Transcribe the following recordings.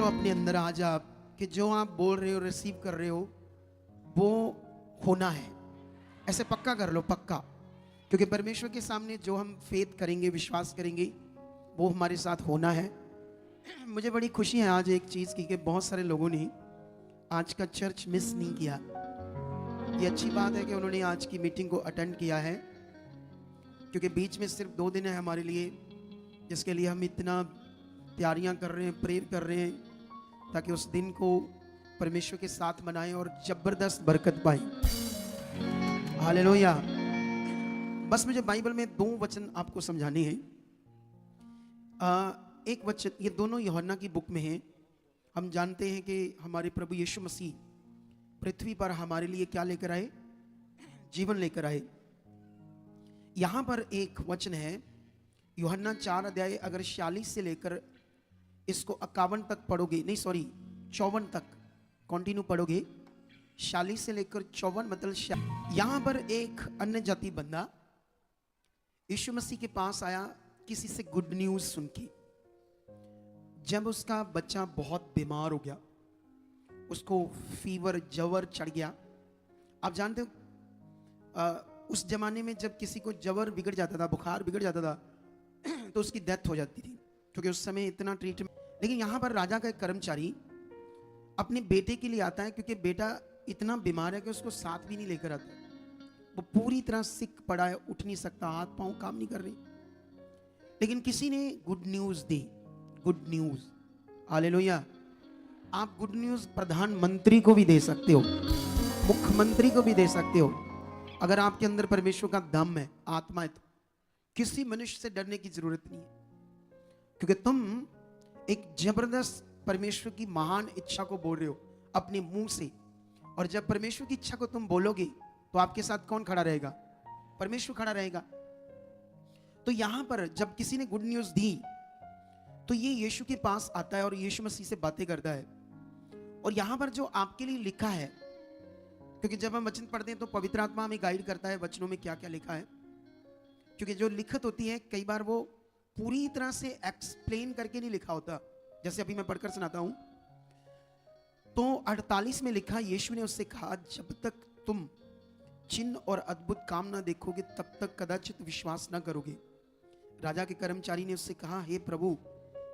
करो अपने अंदर आज आप कि जो आप बोल रहे हो, रिसीव कर रहे हो, वो होना है। ऐसे पक्का कर लो, पक्का। क्योंकि परमेश्वर के सामने जो हम फेथ करेंगे, विश्वास करेंगे, वो हमारे साथ होना है। मुझे बड़ी खुशी है आज एक चीज़ की कि बहुत सारे लोगों ने आज का चर्च मिस नहीं किया। ये अच्छी बात है कि उन्होंने आज की मीटिंग को अटेंड किया है, क्योंकि बीच में सिर्फ 2 दिन है हमारे लिए, जिसके लिए हम इतना तैयारियां कर रहे हैं, प्रेयर कर रहे हैं, ताकि उस दिन को परमेश्वर के साथ मनाएं और जबरदस्त बरकत पाएं। हालेलुया। बस मुझे बाइबल में 2 वचन आपको समझाने हैं। एक वचन, ये दोनों यूहन्ना की बुक में हैं। हम जानते हैं कि हमारे प्रभु यीशु मसीह पृथ्वी पर हमारे लिए क्या लेकर आए? जीवन लेकर आए। यहां पर एक वचन है, यूहन्ना 4 अध्याय अगर 46 से लेकर इसको 51 तक पढ़ोगे, नहीं सॉरी 54 तक कंटिन्यू पढ़ोगे, 46 से लेकर 54 मतलब यहां पर एक अन्य जाति बंदा यीशु मसीह के पास आया किसी से गुड न्यूज सुन के। जब उसका बच्चा बहुत बीमार हो गया, उसको फीवर, जवर चढ़ गया। आप जानते हो उस जमाने में जब किसी को जवर बिगड़ जाता था, बुखार बिगड़ जाता था, तो उसकी डेथ हो जाती थी, क्योंकि उस समय इतना ट्रीटमेंट। लेकिन यहां पर राजा का एक कर्मचारी अपने बेटे के लिए आता है, क्योंकि बेटा इतना बीमार है कि उसको साथ भी नहीं लेकर आता। वो पूरी तरह सिक पड़ा है, उठ नहीं सकता, हाथ पांव काम नहीं कर रहे। लेकिन किसी ने गुड न्यूज दी। Good news, hallelujah. आप गुड न्यूज प्रधानमंत्री को भी दे सकते हो, मुख्यमंत्री को भी दे सकते हो। अगर आपके अंदर परमेश्वर का दम है, आत्मा है, तो किसी मनुष्य से डरने की जरूरत नहीं है, क्योंकि तुम एक जबरदस्त परमेश्वर की महान इच्छा को बोल रहे हो अपने मुंह से। और जब परमेश्वर की इच्छा को तुम बोलोगे तो आपके साथ कौन खड़ा रहेगा? परमेश्वर खड़ा रहेगा। तो यहां पर जब किसी ने गुड न्यूज दी, तो ये यीशु के पास आता है और यीशु मसीह से बातें करता है। और यहां पर जो आपके लिए लिखा है, क्योंकि जब हम वचन पढ़ते हैं तो पवित्र आत्मा हमें गाइड करता है वचनों में क्या क्या लिखा है। क्योंकि जो लिखत होती है कई बार वो पूरी तरह से एक्सप्लेन करके नहीं लिखा होता। जैसे अभी मैं पढ़कर सुनाता हूं, तो 48 में लिखा, यीशु ने उससे कहा, जब तक तुम चिन्ह और अद्भुत काम ना देखोगे तब तक कदाचित विश्वास ना करोगे। राजा के कर्मचारी ने उससे कहा, हे प्रभु,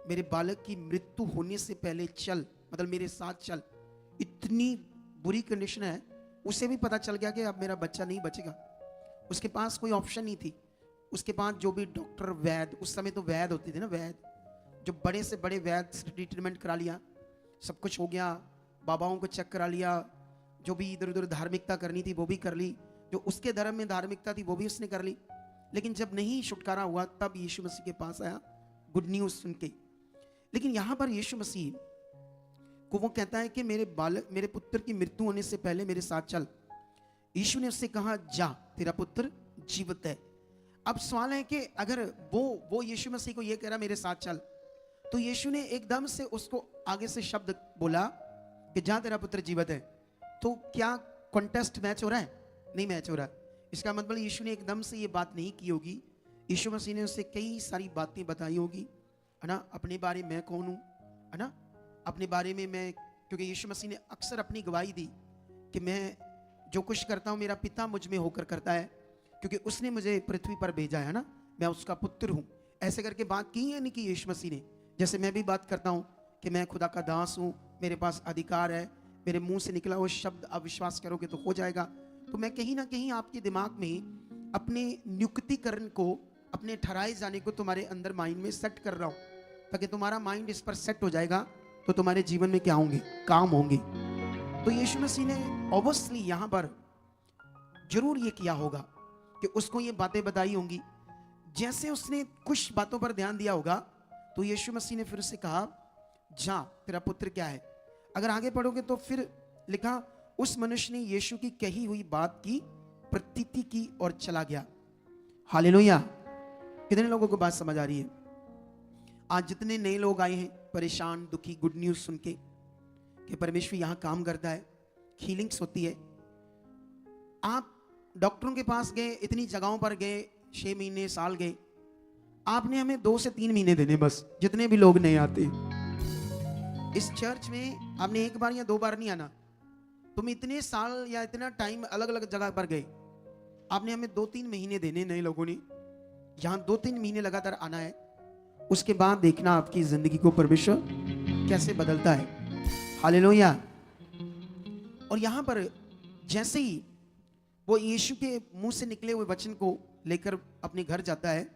मेरे बालक की मृत्यु होने से पहले चल, मतलब मेरे साथ चल। इतनी बुरी कंडीशन है, उसे भी पता चल गया कि अब मेरा बच्चा नहीं बचेगा। उसके पास कोई ऑप्शन नहीं थी। उसके पास जो भी डॉक्टर, वैद्य, उस समय तो वैद्य होते थे ना, वैद्य, जो बड़े से बड़े वैद्य से ट्रीटमेंट करा लिया, सब कुछ हो गया, बाबाओं को चेक करा लिया, जो भी इधर उधर धार्मिकता करनी थी वो भी कर ली, जो उसके धर्म में धार्मिकता थी वो भी उसने कर ली। लेकिन जब नहीं छुटकारा हुआ, तब यीशु मसीह के पास आया गुड न्यूज सुन के। लेकिन यहां पर यीशु मसीह को वो कहता है कि मेरे बालक, मेरे पुत्र की मृत्यु होने से पहले मेरे साथ चल। यीशु ने उससे कहा, जा, तेरा पुत्र जीवित है। अब सवाल है कि अगर वो यीशु मसीह को ये कह रहा मेरे साथ चल, तो यीशु ने एकदम से उसको आगे से शब्द बोला कि जा, तेरा पुत्र जीवित है। तो क्या कॉन्टेस्ट मैच हो रहा है? नहीं मैच हो रहा। इसका मतलब यीशु ने एकदम से ये बात नहीं की होगी। यीशु मसीह ने उससे कई सारी बातें बताई होगी, है ना, अपने बारे में मैं कौन हूं, है ना, अपने बारे में मैं, क्योंकि यीशु मसीह ने अक्सर अपनी गवाही दी कि मैं जो कुछ करता हूं मेरा पिता मुझ में होकर करता है, क्योंकि उसने मुझे पृथ्वी पर भेजा है ना, मैं उसका पुत्र हूं। ऐसे करके बात की है नहीं कि यीशु मसीह ने, जैसे मैं भी बात करता हूं कि मैं खुदा का दास हूं, मेरे पास अधिकार है, मेरे मुंह से निकला वो शब्द आप विश्वास करोगे तो हो जाएगा। तो मैं कहीं ना कहीं आपके दिमाग में अपने नियुक्तिकरण को, अपने ठहराए जाने को तुम्हारे अंदर माइंड में सेट कर रहा हूं, ताकि तुम्हारा माइंड इस पर सेट हो जाएगा तो तुम्हारे जीवन में क्या होंगे? काम होंगे। तो यीशु मसीह ने ऑब्वियसली यहां पर जरूर ये किया होगा कि उसको ये बातें बताई होंगी। जैसे उसने कुछ बातों पर ध्यान दिया होगा, तो यीशु मसीह ने फिर से कहा, जा, तेरा पुत्र क्या है। अगर आगे पढ़ोगे तो फिर लिखा, उस मनुष्य ने यीशु की कही हुई बात की प्रतीति की और चला गया। हालेलुया। कितने लोगों को बात समझ आ रही है? आज जितने नए लोग आए हैं परेशान, दुखी, गुड न्यूज सुन के कि परमेश्वर यहां काम करता है, हीलिंग्स होती है। आप डॉक्टरों के पास गए, इतनी जगहों पर गए, 6 महीने, साल गए, आपने हमें 2 से 3 महीने देने बस, जितने भी लोग नहीं आते। इस चर्च में आपने एक बार या 2 बार नहीं आना, तुम इतने साल या इतना टाइम अलग अलग जगह पर गए, आपने हमें 2-3 महीने देने, नए लोगों ने यहाँ 2-3 महीने लगातार आना है, उसके बाद देखना आपकी जिंदगी को परमेश्वर कैसे बदलता है। हालेलुया। और यहां पर जैसे ही वो यीशु के मुंह से निकले हुए वचन को लेकर अपने घर जाता है,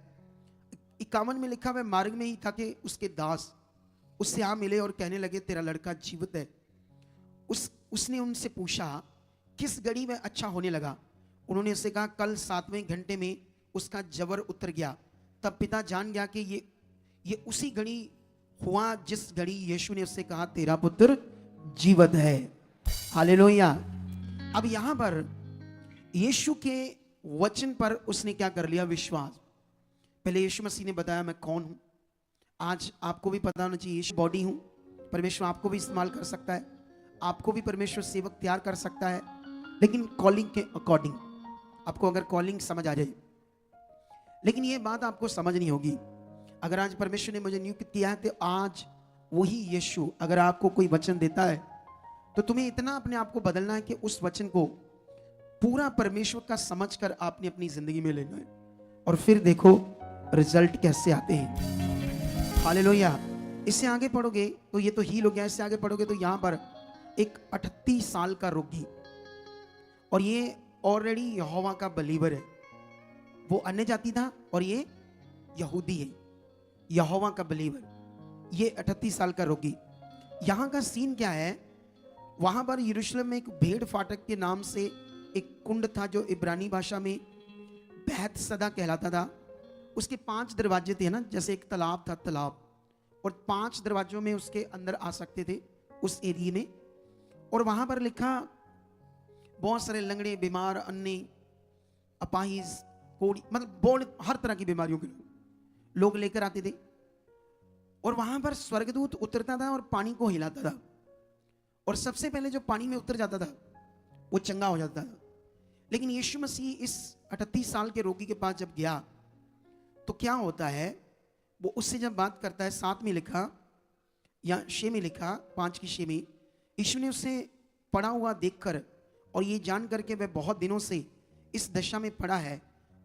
51 में लिखा हुआ मार्ग में ही था कि उसके दास उससे आ मिले और कहने लगे तेरा लड़का जीवित है। उसने उनसे पूछा किस घड़ी में अच्छा होने लगा। उन्होंने उससे कहा कल 7वें घंटे में उसका जबर उतर गया। तब पिता जान गया कि ये उसी घड़ी हुआ जिस घड़ी यीशु ने उससे कहा तेरा पुत्र जीवित है। हालेलुया। अब यहां पर यीशु के वचन पर उसने क्या कर लिया? विश्वास। पहले यीशु मसीह ने बताया मैं कौन हूं। आज आपको भी पता होना चाहिए यीशु बॉडी हूं, परमेश्वर आपको भी इस्तेमाल कर सकता है, आपको भी परमेश्वर सेवक तैयार कर सकता है, लेकिन कॉलिंग के अकॉर्डिंग। आपको अगर कॉलिंग समझ आ जाए, लेकिन ये बात आपको समझनी होगी। अगर आज परमेश्वर ने मुझे नियुक्त किया है तो आज वही यीशु अगर आपको कोई वचन देता है तो तुम्हें इतना अपने आप को बदलना है कि उस वचन को पूरा परमेश्वर का समझकर आपने अपनी जिंदगी में लेना है, और फिर देखो रिजल्ट कैसे आते हैं। हालेलुया। इससे आगे पढ़ोगे तो ये तो हील हो गया। इससे आगे पढ़ोगे तो यहां पर एक 38 साल का रोगी, और ये ऑलरेडी यहोवा का बलीवर है। वो अन्य जाति था और ये यहूदी है, यहोवा का बलीवर। ये 38 साल का रोगी। यहां का सीन क्या है? वहां पर यरूशलेम में एक भेड़ फाटक के नाम से एक कुंड था जो इब्रानी भाषा में बैतसदा कहलाता था। उसके 5 दरवाजे थे ना, जैसे एक तालाब था तालाब, और 5 दरवाजों में उसके अंदर आ सकते थे उस एरिया में। और वहां पर लिखा बहुत सारे लंगड़े, बीमार, अन्ने, अपाहिज, कोड़ी, मतलब बहुत हर तरह की बीमारियों के लोग लेकर आते थे। और वहां पर स्वर्गदूत उतरता था और पानी को हिलाता था, और सबसे पहले जो पानी में उतर जाता था वो चंगा हो जाता था। लेकिन यीशु मसीह इस 38 साल के रोगी के पास जब गया तो क्या होता है, वो उससे जब बात करता है, 7 में लिखा या 6 में लिखा, 5 की 6 में, यीशु ने उसे पड़ा हुआ देखकर और ये जान करके वह बहुत दिनों से इस दशा में पड़ा है,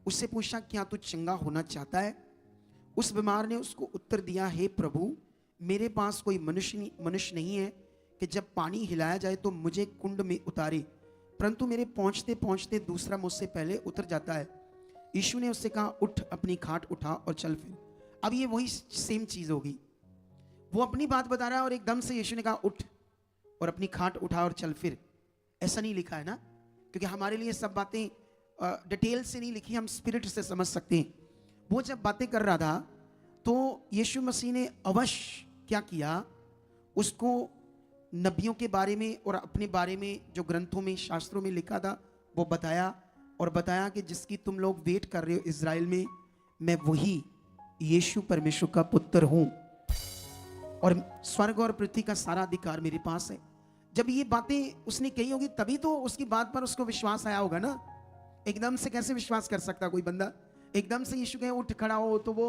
उससे पूछा क्या तू चंगा होना चाहता है? उस बीमार ने उसको उत्तर दिया, हे प्रभु, मेरे पास कोई मनुष्य नहीं है कि जब पानी हिलाया जाए तो मुझे कुंड में उतारे, परंतु मेरे पहुंचते पहुंचते दूसरा मुझसे पहले उतर जाता है। यीशु ने उससे कहा उठ, अपनी खाट उठा और चल फिर। अब ये वही सेम चीज होगी। वो अपनी बात बता रहा है और एकदम से यीशु ने कहा उठ और अपनी खाट उठा और चल फिर। ऐसा नहीं लिखा है ना, क्योंकि हमारे लिए सब बातें डिटेल से नहीं लिखी, हम स्पिरिट से समझ सकते हैं। वो जब बातें कर रहा था तो यीशु मसीह ने अवश्य क्या किया, उसको नबियों के बारे में और अपने बारे में जो ग्रंथों में, शास्त्रों में लिखा था वो बताया, और बताया कि जिसकी तुम लोग वेट कर रहे हो इज़राइल में, मैं वही यीशु परमेश्वर का पुत्र हूं, और स्वर्ग और पृथ्वी का सारा अधिकार मेरे पास है। जब ये बातें उसने कही होगी तभी तो उसकी बात पर उसको विश्वास आया होगा ना। एकदम से कैसे विश्वास कर सकता कोई बंदा? एकदम से यीशु कहे उठ खड़ा हो तो वो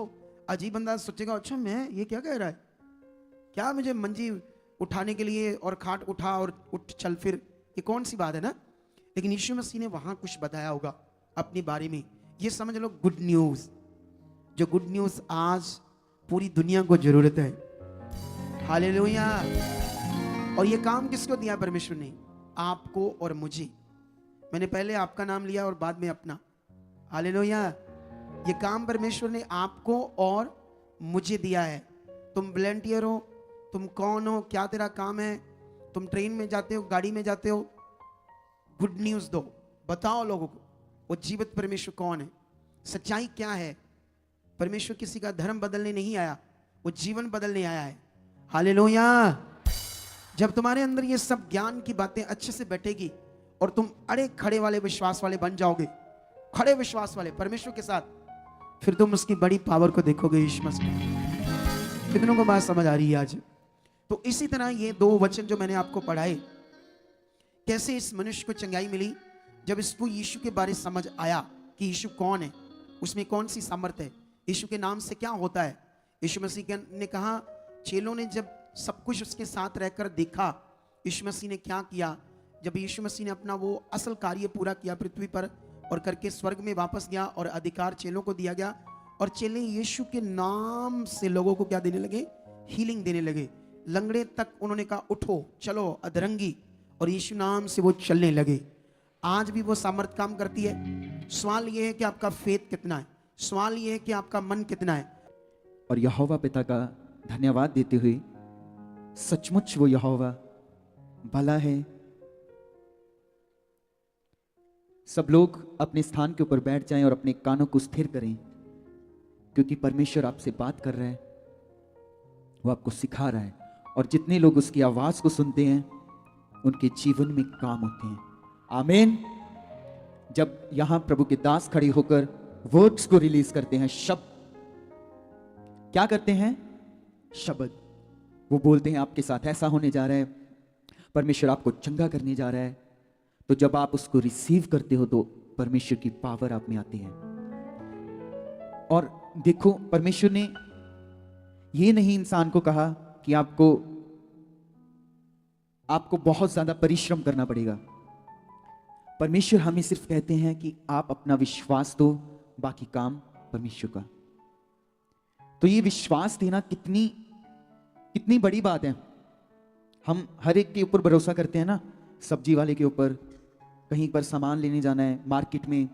अजीब बंदा सोचेगा, अच्छा मैं ये क्या कह रहा है, क्या मुझे मंजी उठाने के लिए और खाट उठा और उठ चल फिर, ये कौन सी बात है ना। लेकिन यीशु मसीह ने वहां कुछ बताया होगा अपने बारे में। ये समझ लो गुड न्यूज, जो गुड न्यूज आज पूरी दुनिया को जरूरत है। हालेलुया। और ये काम किसको दिया परमेश्वर ने? आपको और मुझे। मैंने पहले आपका नाम लिया और बाद में अपना। हालेलुया। ये काम परमेश्वर ने आपको और मुझे दिया है। तुम वॉलंटियर हो, तुम कौन हो, क्या तेरा काम है, तुम ट्रेन में जाते हो, गाड़ी में जाते हो, गुड न्यूज दो, बताओ लोगों को वो जीवित परमेश्वर कौन है, सच्चाई क्या है। परमेश्वर किसी का धर्म बदलने नहीं आया, वो जीवन बदलने आया है। हालेलुया। जब तुम्हारे अंदर ये सब ज्ञान की बातें अच्छे से बैठेगी और तुम अड़े खड़े वाले विश्वास वाले बन जाओगे, खड़े विश्वास वाले परमेश्वर के साथ, फिर तुम उसकी बड़ी पावर को देखोगे। यीशु मसीह। कितनों को बात समझ आ रही है आज? तो इसी तरह ये 2 वचन जो मैंने आपको पढ़ाए, कैसे इस मनुष्य को चंगाई मिली जब इसको यीशु के बारे समझ आया कि यीशु कौन है, उसमें कौन सी सामर्थ है, यीशु के नाम से क्या होता है। यीशु मसीह ने कहा, चेलों ने जब सब कुछ उसके साथ रहकर देखा यीशु मसीह ने क्या किया। जब यीशु मसीह ने अपना वो असल कार्य पूरा किया पृथ्वी पर और करके स्वर्ग में वापस गया और अधिकार चेलों को दिया गया और चेले यीशु के नाम से लोगों को क्या देने लगे, हीलिंग देने लगे। लंगड़े तक उन्होंने कहा उठो चलो अधरंगी, और यीशु नाम से वो चलने लगे। आज भी वो सामर्थ काम करती है। सवाल ये है कि आपका फेथ कितना है, सवाल ये है कि आपका मन कितना है। और यहोवा पिता का धन्यवाद देते हुए, सचमुच वो यहोवा भला है। सब लोग अपने स्थान के ऊपर बैठ जाएं और अपने कानों को स्थिर करें, क्योंकि परमेश्वर आपसे बात कर रहा है, वो आपको सिखा रहा है। और जितने लोग उसकी आवाज को सुनते हैं उनके जीवन में काम होते हैं। आमीन। जब यहां प्रभु के दास खड़े होकर वर्ड्स को रिलीज करते हैं, शब्द क्या करते हैं, शब्द वो बोलते हैं आपके साथ ऐसा होने जा रहा है, परमेश्वर आपको चंगा करने जा रहा है। तो जब आप उसको रिसीव करते हो तो परमेश्वर की पावर आप में आती है। और देखो, परमेश्वर ने ये नहीं इंसान को कहा कि आपको बहुत ज्यादा परिश्रम करना पड़ेगा। परमेश्वर हमें सिर्फ कहते हैं कि आप अपना विश्वास दो, बाकी काम परमेश्वर का। तो ये विश्वास देना कितनी बड़ी बात है। हम हर एक के ऊपर भरोसा करते हैं ना, सब्जी वाले के ऊपर, कहीं पर सामान लेने जाना है मार्केट में,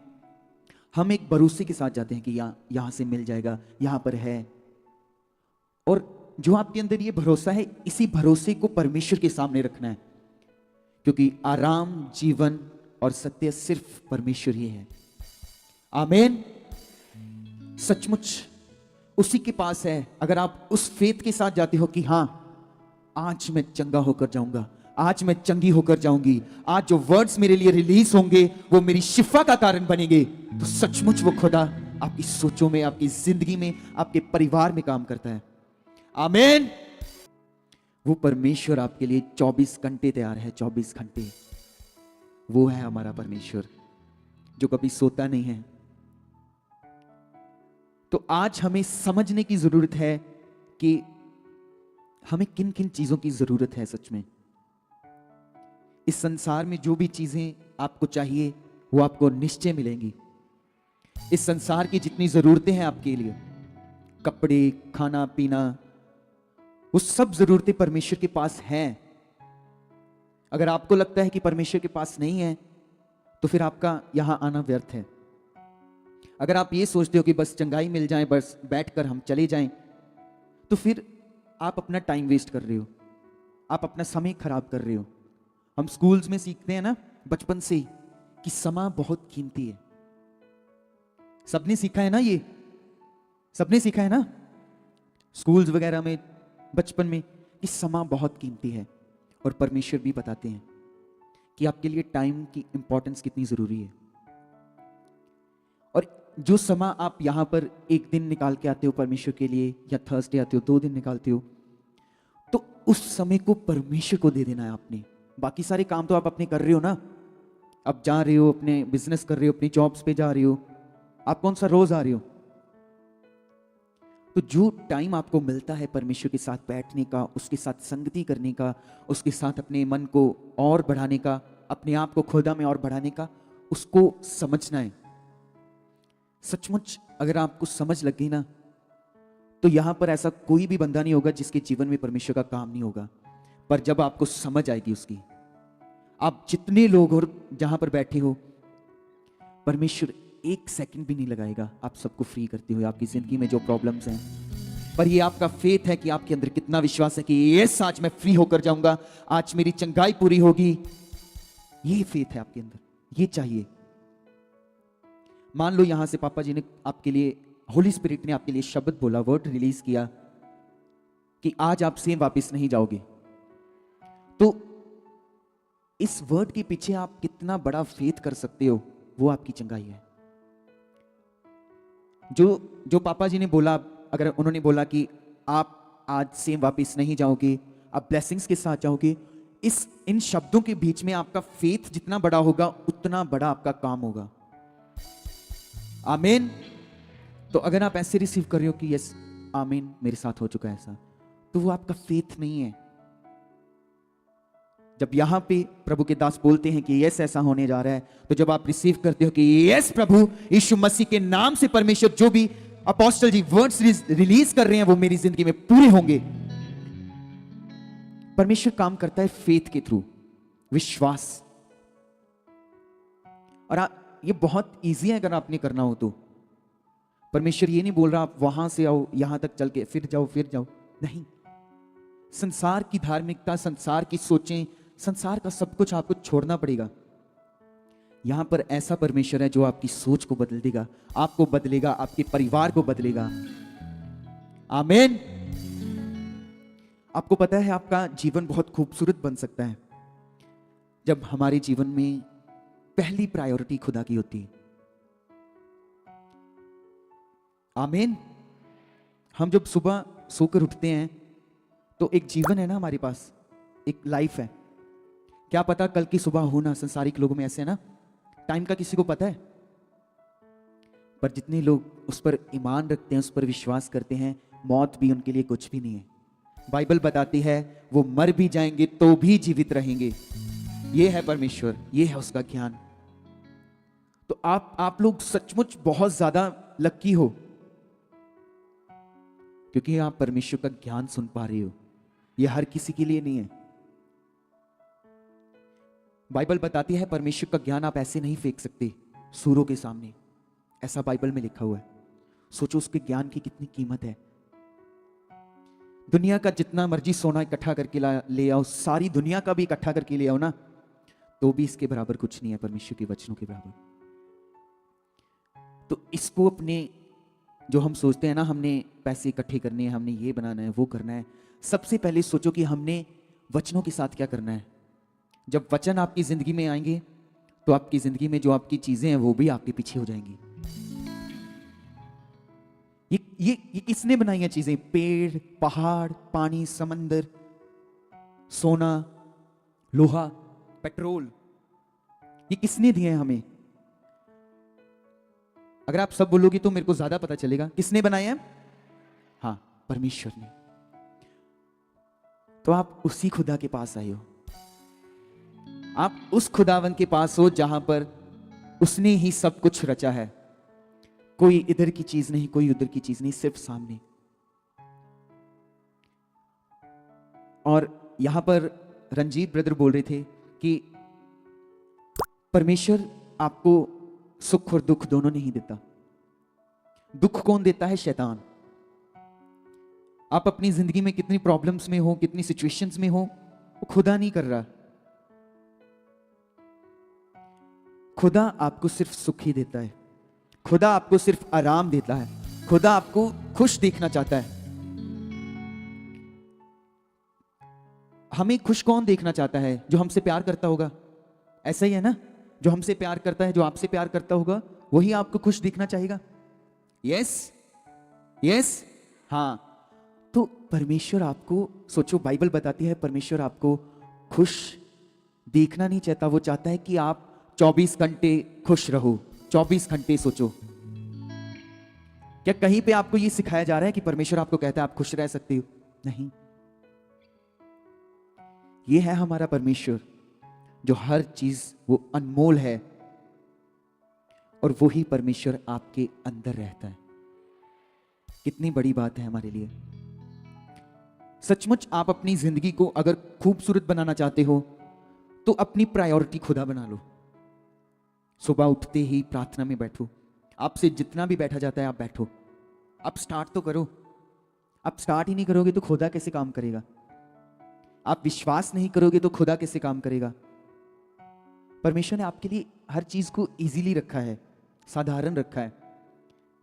हम एक भरोसे के साथ जाते हैं कि यहां से मिल जाएगा, यहां पर है। और जो आपके अंदर ये भरोसा है, इसी भरोसे को परमेश्वर के सामने रखना है, क्योंकि आराम, जीवन और सत्य सिर्फ परमेश्वर ही है। आमीन। सचमुच उसी के पास है। अगर आप उस फेथ के साथ जाते हो कि हां, आज मैं चंगा होकर जाऊंगा, आज मैं चंगी होकर जाऊंगी, आज जो वर्ड्स मेरे लिए रिलीज होंगे वो मेरी शिफा का कारण बनेंगे, तो सचमुच वो खुदा आपकी सोचों में, आपकी जिंदगी में, आपके परिवार में काम करता है। आमीन। वो परमेश्वर आपके लिए 24 घंटे तैयार है, 24 घंटे। वो है हमारा परमेश्वर जो कभी सोता नहीं है। तो आज हमें समझने की जरूरत है कि हमें किन किन चीजों की जरूरत है। सच में इस संसार में जो भी चीजें आपको चाहिए वो आपको निश्चय मिलेंगी। इस संसार की जितनी जरूरतें हैं आपके लिए, कपड़े, खाना पीना, वो सब जरूरतें परमेश्वर के पास हैं। अगर आपको लगता है कि परमेश्वर के पास नहीं है तो फिर आपका यहां आना व्यर्थ है। अगर आप ये सोचते हो कि बस चंगाई मिल जाए, बस बैठकर हम चले जाएं, तो फिर आप अपना टाइम वेस्ट कर रहे हो, आप अपना समय खराब कर रहे हो। हम स्कूल्स में सीखते हैं ना बचपन से ही कि समय बहुत कीमती है। सबने सीखा है ना, ये सबने सीखा है ना स्कूल्स वगैरह में बचपन में कि समय बहुत कीमती है। और परमेश्वर भी बताते हैं कि आपके लिए टाइम की इंपॉर्टेंस कितनी जरूरी है। और जो समय आप यहां पर एक दिन निकाल के आते हो परमेश्वर के लिए, या थर्सडे आते हो, 2 दिन निकालते हो, तो उस समय को परमेश्वर को दे देना है आपने। बाकी सारे काम तो आप अपने कर रहे हो ना, आप जा रहे हो, अपने बिजनेस कर रहे हो, अपनी जॉब्स पे जा रहे हो, आप कौन सा रोज आ रहे हो। तो जो टाइम आपको मिलता है परमेश्वर के साथ बैठने का, उसके साथ संगति करने का, उसके साथ अपने मन को और बढ़ाने का, अपने आप को खुदा में और बढ़ाने का, उसको समझना है। सचमुच अगर आपको समझ लग गई ना, तो यहां पर ऐसा कोई भी बंदा नहीं होगा जिसके जीवन में परमेश्वर का काम नहीं होगा। पर जब आपको समझ आएगी उसकी, आप जितने लोग और जहां पर बैठे हो, परमेश्वर 1 सेकंड भी नहीं लगाएगा आप सबको फ्री करते हुए, आपकी जिंदगी में जो प्रॉब्लम्स हैं। पर ये आपका फेथ है कि आपके अंदर कितना विश्वास है कि यस, आज मैं फ्री होकर जाऊंगा, आज मेरी चंगाई पूरी होगी। ये फेथ है आपके अंदर, ये चाहिए। मान लो यहां से पापा जी ने आपके लिए, होली स्पिरिट ने आपके लिए शब्द बोला, वर्ड रिलीज किया कि आज आप सेम वापस नहीं जाओगे, तो इस वर्ड के पीछे आप कितना बड़ा फेथ कर सकते हो, वो आपकी चंगाई है। जो पापा जी ने बोला, अगर उन्होंने बोला कि आप आज सेम वापस नहीं जाओगे, आप ब्लेसिंग्स के साथ जाओगे, इन शब्दों के बीच में आपका फेथ जितना बड़ा होगा उतना बड़ा आपका काम होगा। आमीन। तो अगर आप ऐसे रिसीव कर रहे हो कि यस आमीन, मेरे साथ हो चुका है ऐसा, तो वो आपका फेथ नहीं है। जब यहां पे प्रभु के दास बोलते हैं कि यस ऐसा होने जा रहा है, तो जब आप रिसीव करते हो कि यस प्रभु यीशु मसीह के नाम से परमेश्वर जो भी अपोस्टल जी वर्ड्स रिलीज कर रहे हैं वो मेरी जिंदगी में पूरे होंगे। परमेश्वर काम करता है फेथ के थ्रू, विश्वास। और ये बहुत इजी है अगर आपने करना हो तो। परमेश्वर ये नहीं बोल रहा आप वहां से आओ यहां तक चल के फिर जाओ, नहीं। संसार की धार्मिकता, संसार की सोचें, संसार का सब कुछ आपको छोड़ना पड़ेगा। यहां पर ऐसा परमेश्वर है जो आपकी सोच को बदल देगा, आपको बदलेगा, आपके परिवार को बदलेगा। आमीन। आपको पता है आपका जीवन बहुत खूबसूरत बन सकता है जब हमारे जीवन में पहली प्रायोरिटी खुदा की होती है। आमीन। हम जब सुबह सोकर उठते हैं तो एक जीवन है ना हमारे पास, एक लाइफ है। क्या पता कल की सुबह हो ना। संसारिक लोगों में ऐसे है ना, टाइम का किसी को पता है, पर जितने लोग उस पर ईमान रखते हैं, उस पर विश्वास करते हैं, मौत भी उनके लिए कुछ भी नहीं है। बाइबल बताती है वो मर भी जाएंगे तो भी जीवित रहेंगे। ये है परमेश्वर, ये है उसका ज्ञान। तो आप लोग सचमुच बहुत ज्यादा लकी हो क्योंकि आप परमेश्वर का ज्ञान सुन पा रहे हो। यह हर किसी के लिए नहीं है। बाइबल बताती है परमेश्वर का ज्ञान आप ऐसे नहीं फेंक सकते सूरों के सामने, ऐसा बाइबल में लिखा हुआ है। सोचो उसके ज्ञान की कितनी कीमत है। दुनिया का जितना मर्जी सोना इकट्ठा करके ले आओ, सारी दुनिया का भी इकट्ठा करके ले आओ ना, तो भी इसके बराबर कुछ नहीं है, परमेश्वर के वचनों के बराबर। तो इसको अपने, जो हम सोचते हैं ना हमने पैसे इकट्ठे करने हैं, हमने ये बनाना है, वो करना है, सबसे पहले सोचो कि हमने वचनों के साथ क्या करना है। जब वचन आपकी जिंदगी में आएंगे तो आपकी जिंदगी में जो आपकी चीजें हैं वो भी आपके पीछे हो जाएंगी। ये किसने बनाई है चीजें? पेड़, पहाड़, पानी, समंदर, सोना, लोहा, पेट्रोल, ये किसने दिए हैं हमें? अगर आप सब बोलोगे तो मेरे को ज्यादा पता चलेगा। किसने बनाए हैं? हाँ, परमेश्वर ने। तो आप उसी खुदा के पास आए हो, आप उस खुदावन के पास हो जहां पर उसने ही सब कुछ रचा है। कोई इधर की चीज नहीं, कोई उधर की चीज नहीं, सिर्फ सामने। और यहां पर रंजीत ब्रदर बोल रहे थे कि परमेश्वर आपको सुख और दुख दोनों नहीं देता। दुख कौन देता है? शैतान। आप अपनी जिंदगी में कितनी प्रॉब्लम्स में हो, कितनी सिचुएशंस में हो, वो खुदा नहीं कर रहा। खुदा आपको सिर्फ सुख ही देता है, खुदा आपको सिर्फ आराम देता है, खुदा आपको खुश देखना चाहता है। हमें खुश कौन देखना चाहता है? जो हमसे प्यार करता होगा। ऐसा ही है ना, जो हमसे प्यार करता है, जो आपसे प्यार करता होगा, वही आपको खुश देखना चाहेगा। यस यस, हाँ। तो परमेश्वर आपको, सोचो बाइबल बताती है परमेश्वर आपको खुश देखना नहीं चाहता, वो चाहता है कि आप 24 घंटे खुश रहो। 24 घंटे सोचो, क्या कहीं पे आपको ये सिखाया जा रहा है कि परमेश्वर आपको कहता है आप खुश रह सकते हो? नहीं। ये है हमारा परमेश्वर जो हर चीज वो अनमोल है, और वही परमेश्वर आपके अंदर रहता है। कितनी बड़ी बात है हमारे लिए। सचमुच आप अपनी जिंदगी को अगर खूबसूरत बनाना चाहते हो तो अपनी प्रायोरिटी खुदा बना लो। सुबह उठते ही प्रार्थना में बैठो। आपसे जितना भी बैठा जाता है आप बैठो। आप स्टार्ट तो करो। आप स्टार्ट ही नहीं करोगे तो खुदा कैसे काम करेगा? आप विश्वास नहीं करोगे तो खुदा कैसे काम करेगा? परमेश्वर ने आपके लिए हर चीज को इजीली रखा है, साधारण रखा है,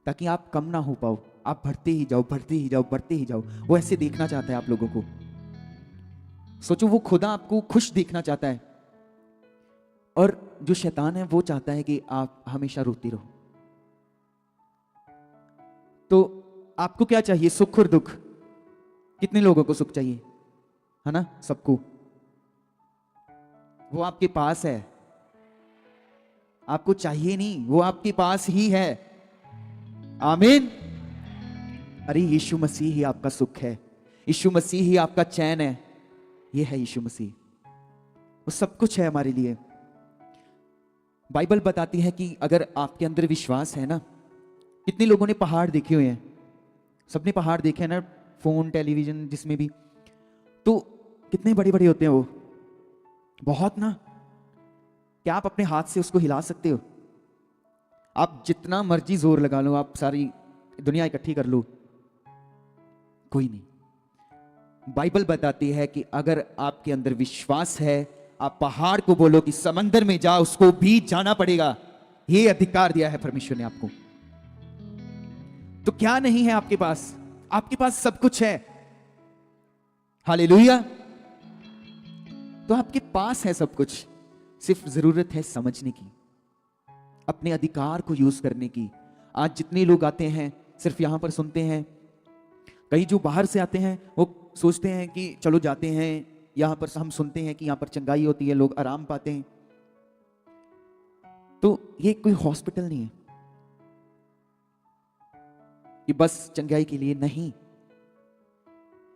ताकि आप कम ना हो पाओ। आप बढ़ते ही जाओ, बढ़ते ही जाओ, बढ़ते ही जाओ। वो ऐसे देखना चाहता है आप लोगों को। सोचो, वो खुदा आपको खुश देखना चाहता है, और जो शैतान है वो चाहता है कि आप हमेशा रोते रहो। तो आपको क्या चाहिए? सुख और दुख। कितने लोगों को सुख चाहिए? है ना, सबको। वो आपके पास है, आपको चाहिए नहीं, वो आपके पास ही है। आमीन। अरे यीशु मसीह ही आपका सुख है, यीशु मसीह ही आपका चैन है। ये है यीशु मसीह, वो सब कुछ है हमारे लिए। बाइबल बताती है कि अगर आपके अंदर विश्वास है ना, कितने लोगों ने पहाड़ देखे हुए हैं, सबने पहाड़ देखे हैं ना, फोन टेलीविजन जिसमें भी, तो कितने बड़े बड़े होते हैं वो, बहुत ना। क्या आप अपने हाथ से उसको हिला सकते हो? आप जितना मर्जी जोर लगा लो, आप सारी दुनिया इकट्ठी कर लो, कोई नहीं। बाइबल बताती है कि अगर आपके अंदर विश्वास है, आप पहाड़ को बोलो कि समंदर में जा, उसको भी जाना पड़ेगा। ये अधिकार दिया है परमेश्वर ने आपको। तो क्या नहीं है आपके पास? आपके पास सब कुछ है। हालेलुया। तो आपके पास है सब कुछ, सिर्फ जरूरत है समझने की, अपने अधिकार को यूज करने की। आज जितने लोग आते हैं सिर्फ यहां पर सुनते हैं, कई जो बाहर से आते हैं वो सोचते हैं कि चलो जाते हैं, यहां पर हम सुनते हैं कि यहां पर चंगाई होती है, लोग आराम पाते हैं। तो ये कोई हॉस्पिटल नहीं है कि बस चंगाई के लिए, नहीं।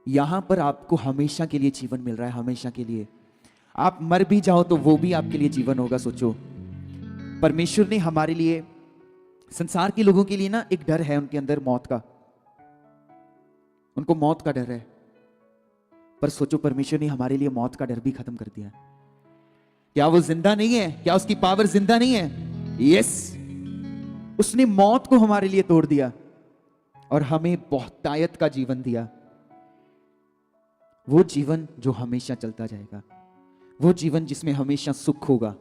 यहां पर आपको हमेशा के लिए जीवन मिल रहा है, हमेशा के लिए। आप मर भी जाओ तो वो भी आपके लिए जीवन होगा। सोचो, परमेश्वर ने हमारे लिए, संसार के लोगों के लिए ना एक डर है उनके अंदर मौत का, उनको मौत का डर है। पर सोचो, परमेश्वर ने हमारे लिए मौत का डर भी खत्म कर दिया। क्या वो जिंदा नहीं है? क्या उसकी पावर जिंदा नहीं है? यस, उसने मौत को हमारे लिए तोड़ दिया और हमें बहुतायत का जीवन दिया। वो जीवन जो हमेशा चलता जाएगा, वो जीवन जिसमें हमेशा सुख होगा।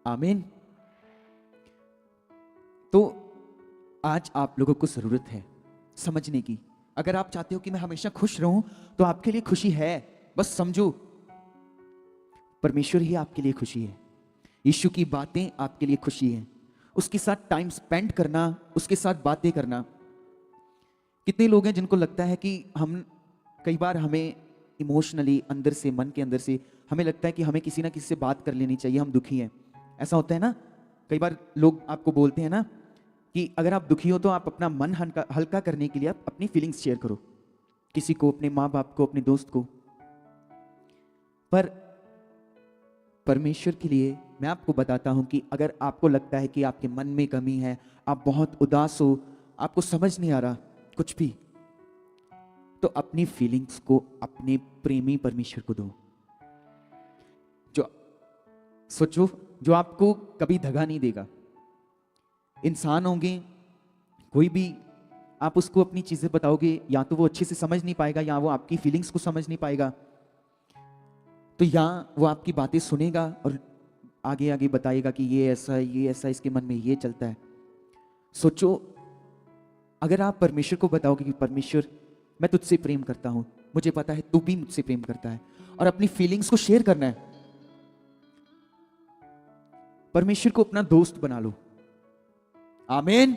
आमीन। तो आज आप लोगों को जरूरत है समझने की। अगर आप चाहते हो कि मैं हमेशा खुश रहूं, तो आपके लिए खुशी है, बस समझो, परमेश्वर ही आपके लिए खुशी है। यीशु की बातें आपके लिए खुशी है, उसके साथ टाइम स्पेंड करना, उसके साथ बातें करना। कितने लोग हैं जिनको लगता है कि हम, कई बार हमें इमोशनली अंदर से, मन के अंदर से हमें लगता है कि हमें किसी ना किसी से बात कर लेनी चाहिए, हम दुखी हैं। ऐसा होता है ना, कई बार लोग आपको बोलते हैं ना कि अगर आप दुखी हो तो आप अपना मन हल्का करने के लिए आप अपनी फीलिंग्स शेयर करो, किसी को, अपने माँ बाप को, अपने दोस्त को। पर परमेश्वर के लिए मैं आपको बताता हूं कि अगर आपको लगता है कि आपके मन में कमी है, आप बहुत उदास हो, आपको समझ नहीं आ रहा कुछ भी, तो अपनी फीलिंग्स को अपने प्रेमी परमेश्वर को दो। जो सोचो, जो आपको कभी दगा नहीं देगा। इंसान होंगे, कोई भी, आप उसको अपनी चीजें बताओगे, या तो वो अच्छे से समझ नहीं पाएगा, या वो आपकी फीलिंग्स को समझ नहीं पाएगा। तो या वो आपकी बातें सुनेगा और आगे आगे बताएगा कि ये ऐसा, ये ऐसा, इसके मन में ये चलता है। सोचो, अगर आप परमेश्वर को बताओगे कि परमेश्वर, मैं तुझसे प्रेम करता हूं, मुझे पता है तू भी मुझसे प्रेम करता है, और अपनी फीलिंग्स को शेयर करना है। परमेश्वर को अपना दोस्त बना लो। आमीन।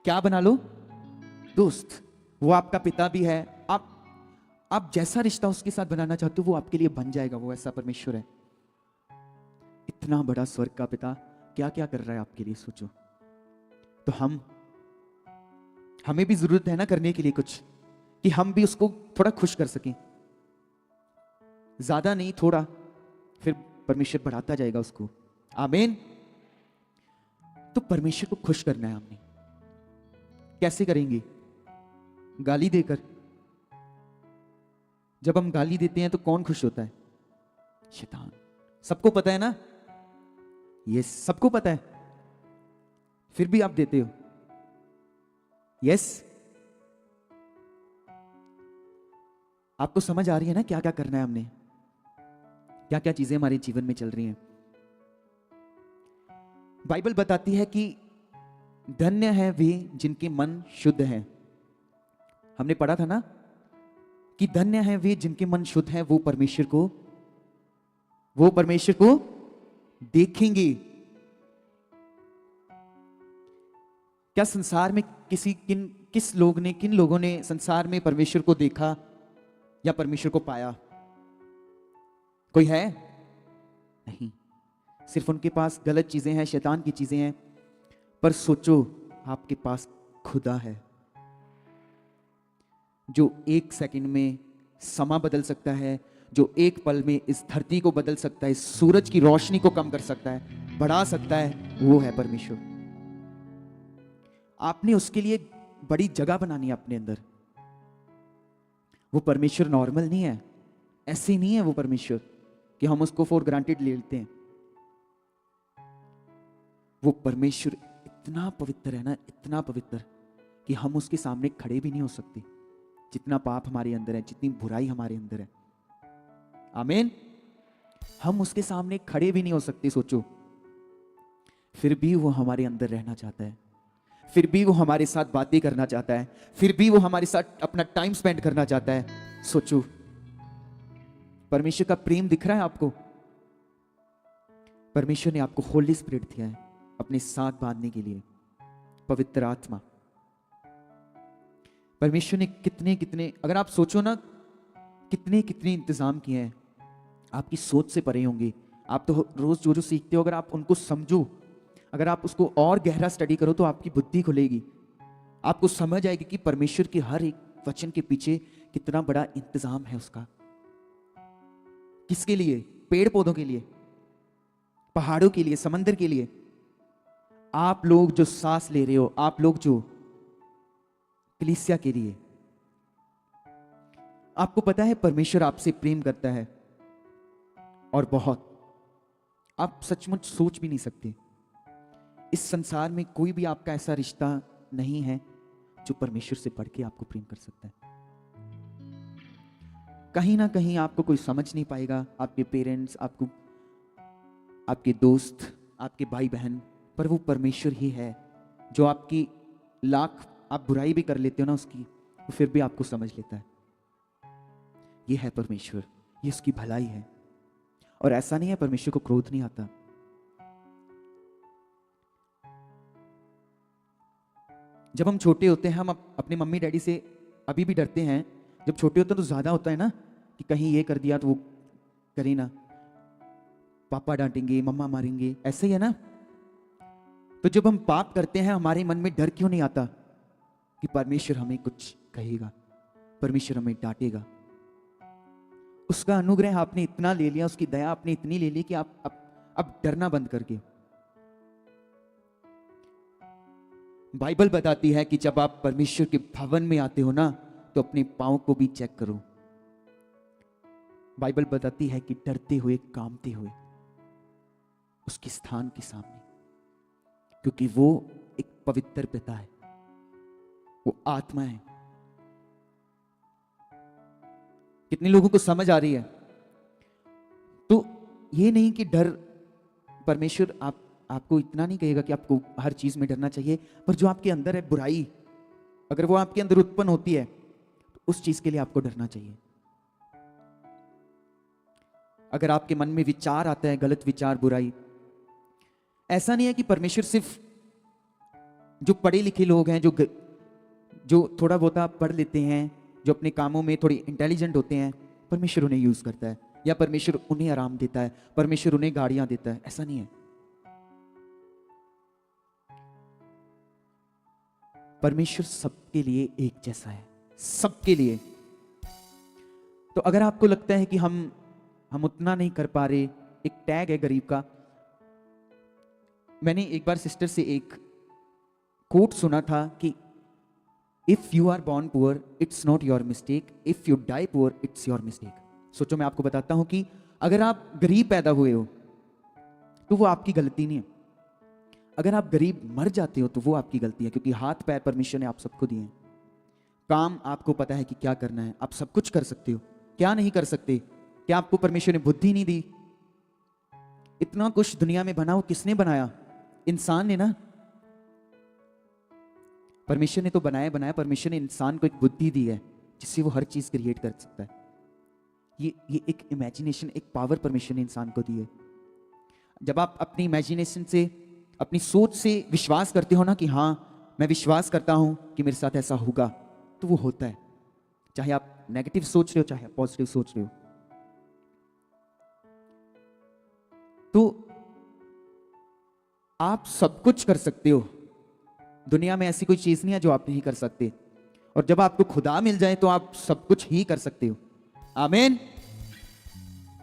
क्या बना लो? दोस्त। वो आपका पिता भी है। आप जैसा रिश्ता उसके साथ बनाना चाहते हो वो आपके लिए बन जाएगा, वो ऐसा परमेश्वर है। इतना बड़ा स्वर्ग का पिता क्या क्या कर रहा है आपके लिए, सोचो। तो हमें भी जरूरत है ना करने के लिए कुछ, कि हम भी उसको थोड़ा खुश कर सकें। ज्यादा नहीं, थोड़ा, फिर परमेश्वर बढ़ाता जाएगा उसको। आमीन। तो परमेश्वर को खुश करना है हमने। कैसे करेंगे? गाली देकर। जब हम गाली देते हैं तो कौन खुश होता है? शैतान। सबको पता है ना, ये सबको पता है, फिर भी आप देते हो। यस, आपको समझ आ रही है ना क्या क्या करना है हमने, क्या क्या चीजें हमारे जीवन में चल रही हैं। बाइबल बताती है कि धन्य है वे जिनके मन शुद्ध हैं। हमने पढ़ा था ना कि धन्य है वे जिनके मन शुद्ध हैं, वो परमेश्वर को देखेंगे। क्या संसार में किन लोगों ने संसार में परमेश्वर को देखा या परमेश्वर को पाया? कोई है? नहीं। सिर्फ उनके पास गलत चीजें हैं, शैतान की चीजें हैं। पर सोचो, आपके पास खुदा है। जो एक सेकंड में समा बदल सकता है, जो एक पल में इस धरती को बदल सकता है, इस सूरज की रोशनी को कम कर सकता है, बढ़ा सकता है, वो है परमेश्वर। आपने उसके लिए बड़ी जगह बनानी है अपने अंदर। वो परमेश्वर नॉर्मल नहीं है, ऐसे नहीं है वो परमेश्वर कि हम उसको फॉर ग्रांटेड ले लेते हैं। वो परमेश्वर इतना पवित्र है ना, इतना पवित्र कि हम उसके सामने खड़े भी नहीं हो सकते। जितना पाप हमारे अंदर है, जितनी बुराई हमारे अंदर है, आमीन, हम उसके सामने खड़े भी नहीं हो सकते। सोचो, फिर भी वो हमारे अंदर रहना चाहता है, फिर भी वो हमारे साथ बातें करना चाहता है, फिर भी वो हमारे साथ अपना टाइम स्पेंड करना चाहता है। सोचो, परमेश्वर का प्रेम दिख रहा है आपको? परमेश्वर ने आपको होली स्पिरिट दिया है अपने साथ बांधने के लिए, पवित्र आत्मा। परमेश्वर ने कितने कितने, अगर आप सोचो ना, कितने कितने इंतजाम किए हैं, आपकी सोच से परे होंगे। आप तो रोज जो जो सीखते हो, अगर आप उनको समझो, अगर आप उसको और गहरा स्टडी करो, तो आपकी बुद्धि खुलेगी, आपको समझ आएगी कि परमेश्वर के हर एक वचन के पीछे कितना बड़ा इंतजाम है उसका। किसके लिए? पेड़ पौधों के लिए, पहाड़ों के लिए, समंदर के लिए। आप लोग जो सांस ले रहे हो, आप लोग जो कलीसिया के लिए। आपको पता है परमेश्वर आपसे प्रेम करता है, और बहुत। आप सचमुच सोच भी नहीं सकते, इस संसार में कोई भी आपका ऐसा रिश्ता नहीं है जो परमेश्वर से बढ़ के आपको प्रेम कर सकता है। कहीं ना कहीं आपको कोई समझ नहीं पाएगा, आपके पेरेंट्स, आपको, आपके दोस्त, आपके भाई बहन, पर वो परमेश्वर ही है जो आपकी लाख आप बुराई भी कर लेते हो ना उसकी, वो फिर भी आपको समझ लेता है। ये है परमेश्वर, ये उसकी भलाई है। और ऐसा नहीं है परमेश्वर को क्रोध नहीं आता। जब हम छोटे होते हैं, हम अपने मम्मी डैडी से अभी भी डरते हैं। जब छोटे होते हैं तो ज्यादा होता है ना, कि कहीं ये कर दिया तो वो करे ना, पापा डांटेंगे, मम्मा मारेंगे, ऐसे ही है ना। तो जब हम पाप करते हैं, हमारे मन में डर क्यों नहीं आता कि परमेश्वर हमें कुछ कहेगा, परमेश्वर हमें डांटेगा? उसका अनुग्रह आपने इतना ले लिया, उसकी दया आपने इतनी ले ली कि आप अब डरना बंद करके। बाइबल बताती है कि जब आप परमेश्वर के भवन में आते हो ना, तो अपने पांव को भी चेक करो। बाइबल बताती है कि डरते हुए, कांपते हुए उसके स्थान के सामने, क्योंकि वो एक पवित्र पिता है, वो आत्मा है। कितने लोगों को समझ आ रही है? तो ये नहीं कि डर, परमेश्वर आपको इतना नहीं कहेगा कि आपको हर चीज में डरना चाहिए, पर जो आपके अंदर है बुराई, अगर वो आपके अंदर उत्पन्न होती है, तो उस चीज के लिए आपको डरना चाहिए। अगर आपके मन में विचार आता है, गलत विचार, बुराई, ऐसा नहीं है कि परमेश्वर सिर्फ जो पढ़े लिखे लोग हैं, जो थोड़ा बहुत पढ़ लेते हैं, जो अपने कामों में थोड़ी इंटेलिजेंट होते हैं, परमेश्वर उन्हें यूज करता है, या परमेश्वर उन्हें आराम देता है, परमेश्वर उन्हें गाड़ियां देता है, ऐसा नहीं है। परमेश्वर सबके लिए एक जैसा है, सबके लिए। तो अगर आपको लगता है कि हम उतना नहीं कर पा रहे, एक टैग है गरीब का। मैंने एक बार सिस्टर से एक कोट सुना था कि if you are born poor it's not your mistake, if you die poor it's your mistake. सोचो, मैं आपको बताता हूं कि अगर आप गरीब पैदा हुए हो तो वो आपकी गलती नहीं है, अगर आप गरीब मर जाते हो तो वो आपकी गलती है, क्योंकि हाथ पैर परमेश्वर ने आप सबको दिए हैं, काम आपको पता है कि क्या करना है, आप सब कुछ कर सकते हो। क्या नहीं कर सकते? क्या आपको परमेश्वर ने बुद्धि नहीं दी? इतना कुछ दुनिया में बना, वो किसने बनाया? इंसान ने ना। परमेश्वर ने तो बनाया, परमेश्वर ने इंसान को एक बुद्धि दी है जिससे वो हर चीज क्रिएट कर सकता है। ये एक इमेजिनेशन, एक पावर परमेश्वर ने इंसान को दी है। जब आप अपनी इमेजिनेशन से, अपनी सोच से विश्वास करते हो ना कि हाँ मैं विश्वास करता हूं कि मेरे साथ ऐसा होगा, तो वो होता है, चाहे आप नेगेटिव सोच रहे हो चाहे आप पॉजिटिव सोच रहे हो। तो आप सब कुछ कर सकते हो, दुनिया में ऐसी कोई चीज नहीं है जो आप नहीं कर सकते। और जब आपको खुदा मिल जाए तो आप सब कुछ ही कर सकते हो। आमीन।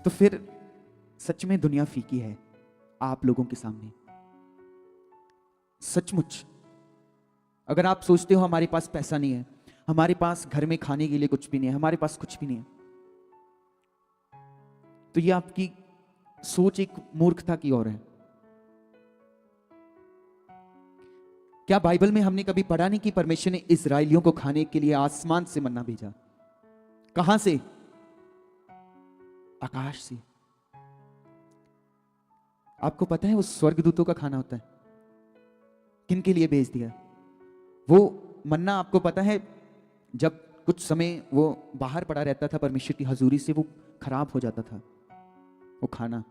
तो फिर सच में दुनिया फीकी है आप लोगों के सामने, सचमुच। अगर आप सोचते हो हमारे पास पैसा नहीं है, हमारे पास घर में खाने के लिए कुछ भी नहीं है, हमारे पास कुछ भी नहीं है, तो ये आपकी सोच एक मूर्खता की ओर है। क्या बाइबल में हमने कभी पढ़ा नहीं कि परमेश्वर ने इस्राएलियों को खाने के लिए आसमान से मन्ना भेजा? कहां से? आकाश से। आपको पता है वो स्वर्गदूतों का खाना होता है। किन के लिए भेज दिया वो मन्ना? आपको पता है जब कुछ समय वो बाहर पड़ा रहता था परमेश्वर की हजूरी से, वो खराब हो जाता था वो खाना।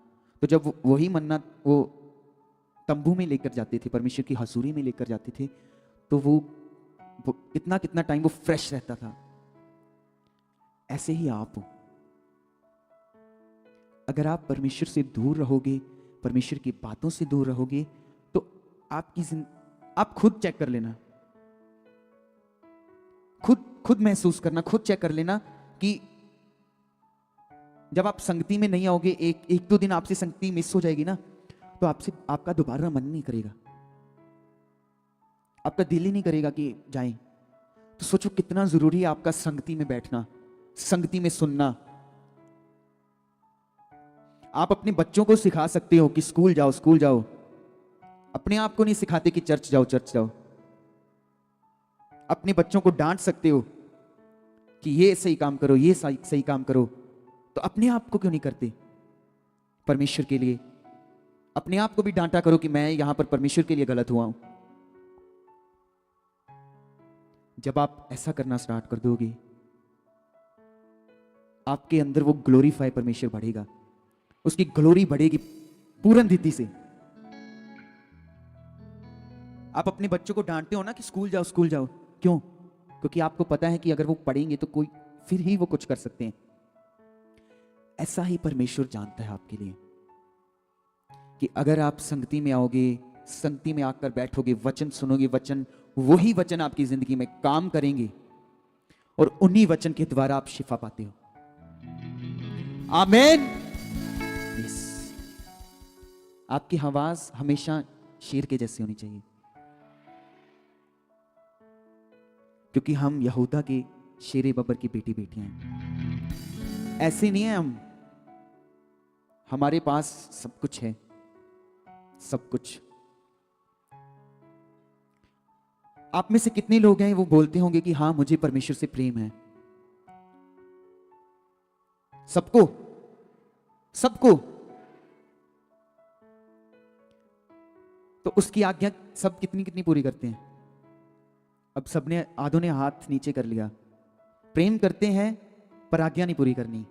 तो जब वही मन्ना वो तंबू में लेकर जाते थे, परमेश्वर की हजूरी में लेकर जाते थे, तो वो कितना कितना टाइम वो फ्रेश रहता था। ऐसे ही आप हो। अगर आप परमेश्वर से दूर रहोगे, परमेश्वर की बातों से दूर रहोगे, तो आप खुद चेक कर लेना, खुद महसूस करना, खुद चेक कर लेना कि जब आप संगति में नहीं आओगे, एक दो दिन आपसे संगति मिस हो जाएगी ना, तो आपका दोबारा मन नहीं करेगा, आपका दिल ही नहीं करेगा कि जाएं। तो सोचो कितना जरूरी है आपका संगति में बैठना, संगति में सुनना। आप अपने बच्चों को सिखा सकते हो कि स्कूल जाओ, स्कूल जाओ। अपने आप को नहीं सिखाते कि चर्च जाओ, चर्च जाओ। अपने बच्चों को डांट सकते हो कि ये सही काम करो, ये सही काम करो। तो अपने आप को क्यों नहीं करते परमेश्वर के लिए? अपने आप को भी डांटा करो कि मैं यहां पर परमेश्वर के लिए गलत हुआ हूं। जब आप ऐसा करना स्टार्ट कर दोगे, आपके अंदर वो ग्लोरीफाई परमेश्वर बढ़ेगा, उसकी ग्लोरी बढ़ेगी पूर्ण रीति से। आप अपने बच्चों को डांटते हो ना कि स्कूल जाओ, स्कूल जाओ, क्यों? क्योंकि आपको पता है कि अगर वो पढ़ेंगे तो कोई फिर ही वो कुछ कर सकते हैं। ऐसा ही परमेश्वर जानता है आपके लिए कि अगर आप संगति में आओगे, संगति में आकर बैठोगे, वचन सुनोगे, वही वचन आपकी जिंदगी में काम करेंगे और उन्हीं वचन के द्वारा आप शिफा पाते हो। आमीन। आपकी आवाज हमेशा शेर के जैसी होनी चाहिए, क्योंकि हम यहूदा के शेरे बब्बर की बेटी बेटियां हैं। ऐसे नहीं है हम, हमारे पास सब कुछ है, सब कुछ। आप में से कितने लोग हैं वो बोलते होंगे कि हाँ मुझे परमेश्वर से प्रेम है? सबको, सबको। तो उसकी आज्ञा सब कितनी कितनी पूरी करते हैं? अब सबने, आधों ने हाथ नीचे कर लिया। प्रेम करते हैं पर आज्ञा नहीं पूरी करनी,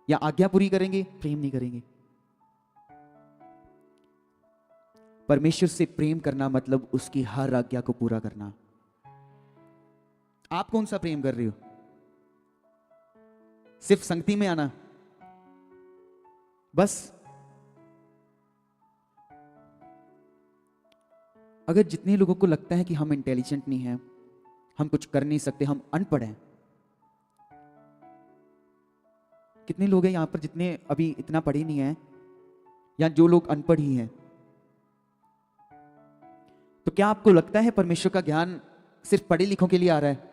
या आज्ञा पूरी करेंगे, प्रेम नहीं करेंगे। परमेश्वर से प्रेम करना मतलब उसकी हर आज्ञा को पूरा करना। आप कौन सा प्रेम कर रहे हो? सिर्फ संगति में आना बस? अगर जितने लोगों को लगता है कि हम इंटेलिजेंट नहीं हैं, हम कुछ कर नहीं सकते, हम अनपढ़ हैं। कितने लोग हैं यहां पर जितने अभी इतना पढ़े नहीं हैं, या जो लोग अनपढ़ ही हैं? तो क्या आपको लगता है परमेश्वर का ज्ञान सिर्फ पढ़े लिखों के लिए आ रहा है?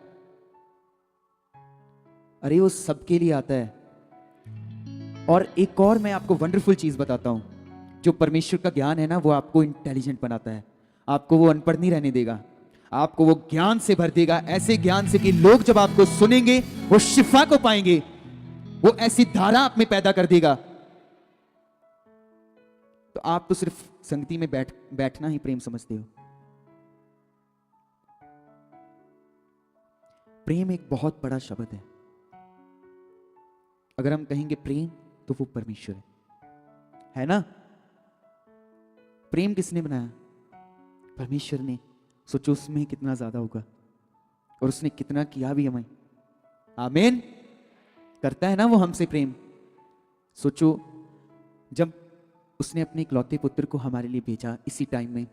अरे वो सबके लिए आता है। और एक और मैं आपको वंडरफुल चीज बताता हूं, जो परमेश्वर का ज्ञान है ना, वो आपको इंटेलिजेंट बनाता है। आपको वो अनपढ़ नहीं रहने देगा, आपको वो ज्ञान से भर देगा, ऐसे ज्ञान से कि लोग जब आपको सुनेंगे वो शिफा को पाएंगे, वो ऐसी धारा आप में पैदा कर देगा। तो आप तो सिर्फ संगति में बैठना ही प्रेम समझते हो। प्रेम एक बहुत बड़ा शब्द है। अगर हम कहेंगे प्रेम, तो वो परमेश्वर है ना? प्रेम किसने बनाया? परमेश्वर ने। सोचो उसमें कितना ज्यादा होगा, और उसने कितना किया भी हमें। आमीन। करता है ना वो हमसे प्रेम। सोचो जब उसने अपने इकलौते पुत्र को हमारे लिए भेजा इसी टाइम में,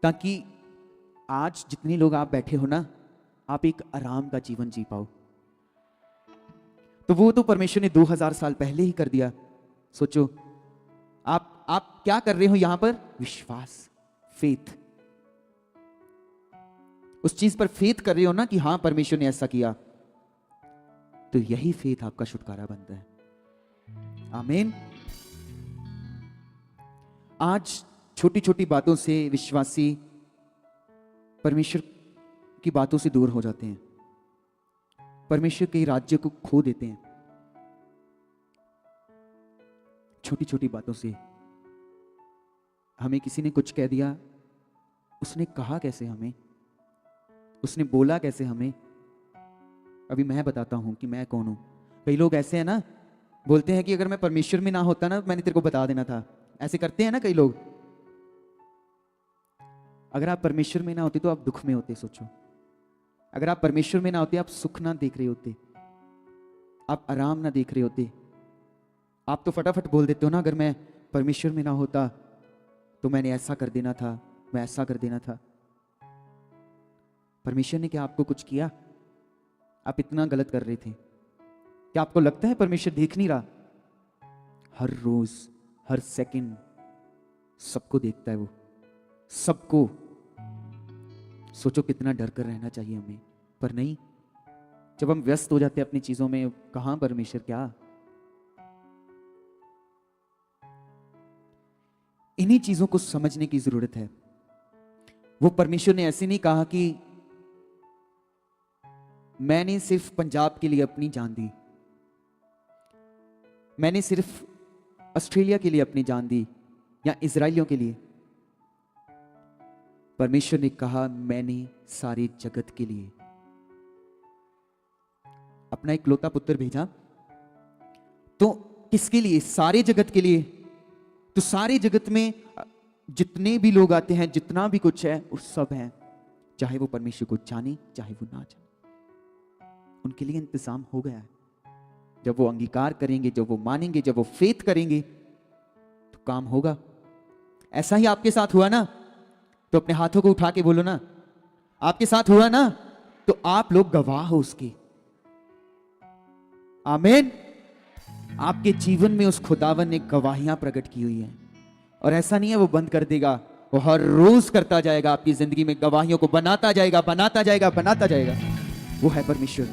ताकि आज जितने लोग आप बैठे हो ना, आप एक आराम का जीवन जी पाओ। तो वो तो परमेश्वर ने 2000 साल पहले ही कर दिया। सोचो आप क्या कर रहे हो यहां पर? विश्वास, फेथ। उस चीज पर फेथ कर रहे हो ना कि हां परमेश्वर ने ऐसा किया, तो यही फेथ आपका छुटकारा बनता है। आमीन। आज छोटी छोटी बातों से विश्वासी परमेश्वर की बातों से दूर हो जाते हैं, परमेश्वर के राज्य को खो देते हैं छोटी छोटी बातों से। हमें किसी ने कुछ कह दिया, उसने कहा कैसे हमें, उसने बोला कैसे हमें। अभी मैं बताता हूं कि मैं कौन हूं। कई लोग ऐसे हैं ना, बोलते हैं कि अगर मैं परमेश्वर में ना होता ना, मैंने तेरे को बता देना था। ऐसे करते हैं ना कई लोग। अगर आप परमेश्वर में ना होते तो आप दुख में होते। सोचो, अगर आप परमेश्वर में ना होते, आप सुख ना देख रहे होते, आप आराम ना देख रहे होते। आप तो फटाफट बोल देते हो ना, अगर मैं परमेश्वर में ना होता तो मैंने ऐसा कर देना था, मैं ऐसा कर देना था। परमेश्वर ने क्या आपको कुछ किया? आप इतना गलत कर रहे थे। क्या आपको लगता है परमेश्वर देख नहीं रहा? हर रोज, हर सेकंड सबको देखता है वो, सबको। सोचो कितना डर कर रहना चाहिए हमें, पर नहीं। जब हम व्यस्त हो जाते हैं अपनी चीजों में, कहां परमेश्वर क्या। इन्हीं चीजों को समझने की जरूरत है। वो परमेश्वर ने ऐसे नहीं कहा कि मैंने सिर्फ पंजाब के लिए अपनी जान दी, मैंने सिर्फ ऑस्ट्रेलिया के लिए अपनी जान दी, या इजराइलियों के लिए। परमेश्वर ने कहा मैंने सारे जगत के लिए अपना इकलौता पुत्र भेजा। तो किसके लिए? सारे जगत के लिए। तो सारे जगत में जितने भी लोग आते हैं, जितना भी कुछ है, वो सब है, चाहे वो परमेश्वर को जाने चाहे वो ना जाने, उनके लिए इंतजाम हो गया है। जब वो अंगीकार करेंगे, जब वो मानेंगे, जब वो फेथ करेंगे, तो काम होगा। ऐसा ही आपके साथ हुआ ना? तो अपने हाथों को उठा के बोलो ना, आपके साथ हुआ ना? तो आप लोग गवाह हो उसके। आमीन। आपके जीवन में उस खुदावन ने गवाहियां प्रकट की हुई हैं, और ऐसा नहीं है वो बंद कर देगा, वो हर रोज करता जाएगा। आपकी जिंदगी में गवाहियों को बनाता जाएगा, बनाता जाएगा, बनाता जाएगा। वो है परमेश्वर।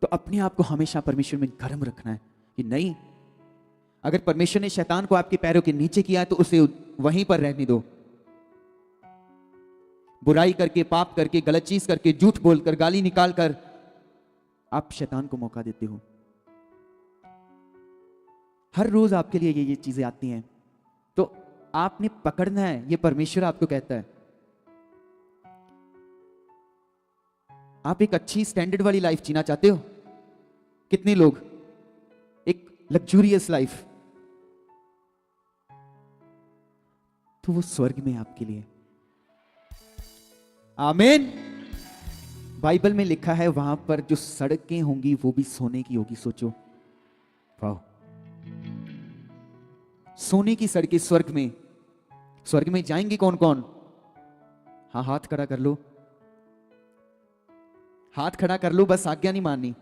तो अपने आप को हमेशा परमेश्वर में गर्म रखना है कि नहीं, अगर परमेश्वर ने शैतान को आपके पैरों के नीचे किया तो उसे वहीं पर रहने दो। बुराई करके, पाप करके, गलत चीज करके, झूठ बोलकर, गाली निकालकर आप शैतान को मौका देते हो। हर रोज आपके लिए ये चीजें आती हैं, तो आपने पकड़ना है। ये परमेश्वर आपको कहता है। आप एक अच्छी स्टैंडर्ड वाली लाइफ जीना चाहते हो? कितने लोग? एक लग्जूरियस लाइफ, तो वो स्वर्ग में आपके लिए। आमीन। बाइबल में लिखा है वहां पर जो सड़कें होंगी वो भी सोने की होगी। सोचो, वाह, सोने की सड़कें स्वर्ग में। स्वर्ग में जाएंगे कौन कौन? हाँ, हाथ खड़ा कर लो, हाथ खड़ा कर लो, बस आज्ञा नहीं माननी।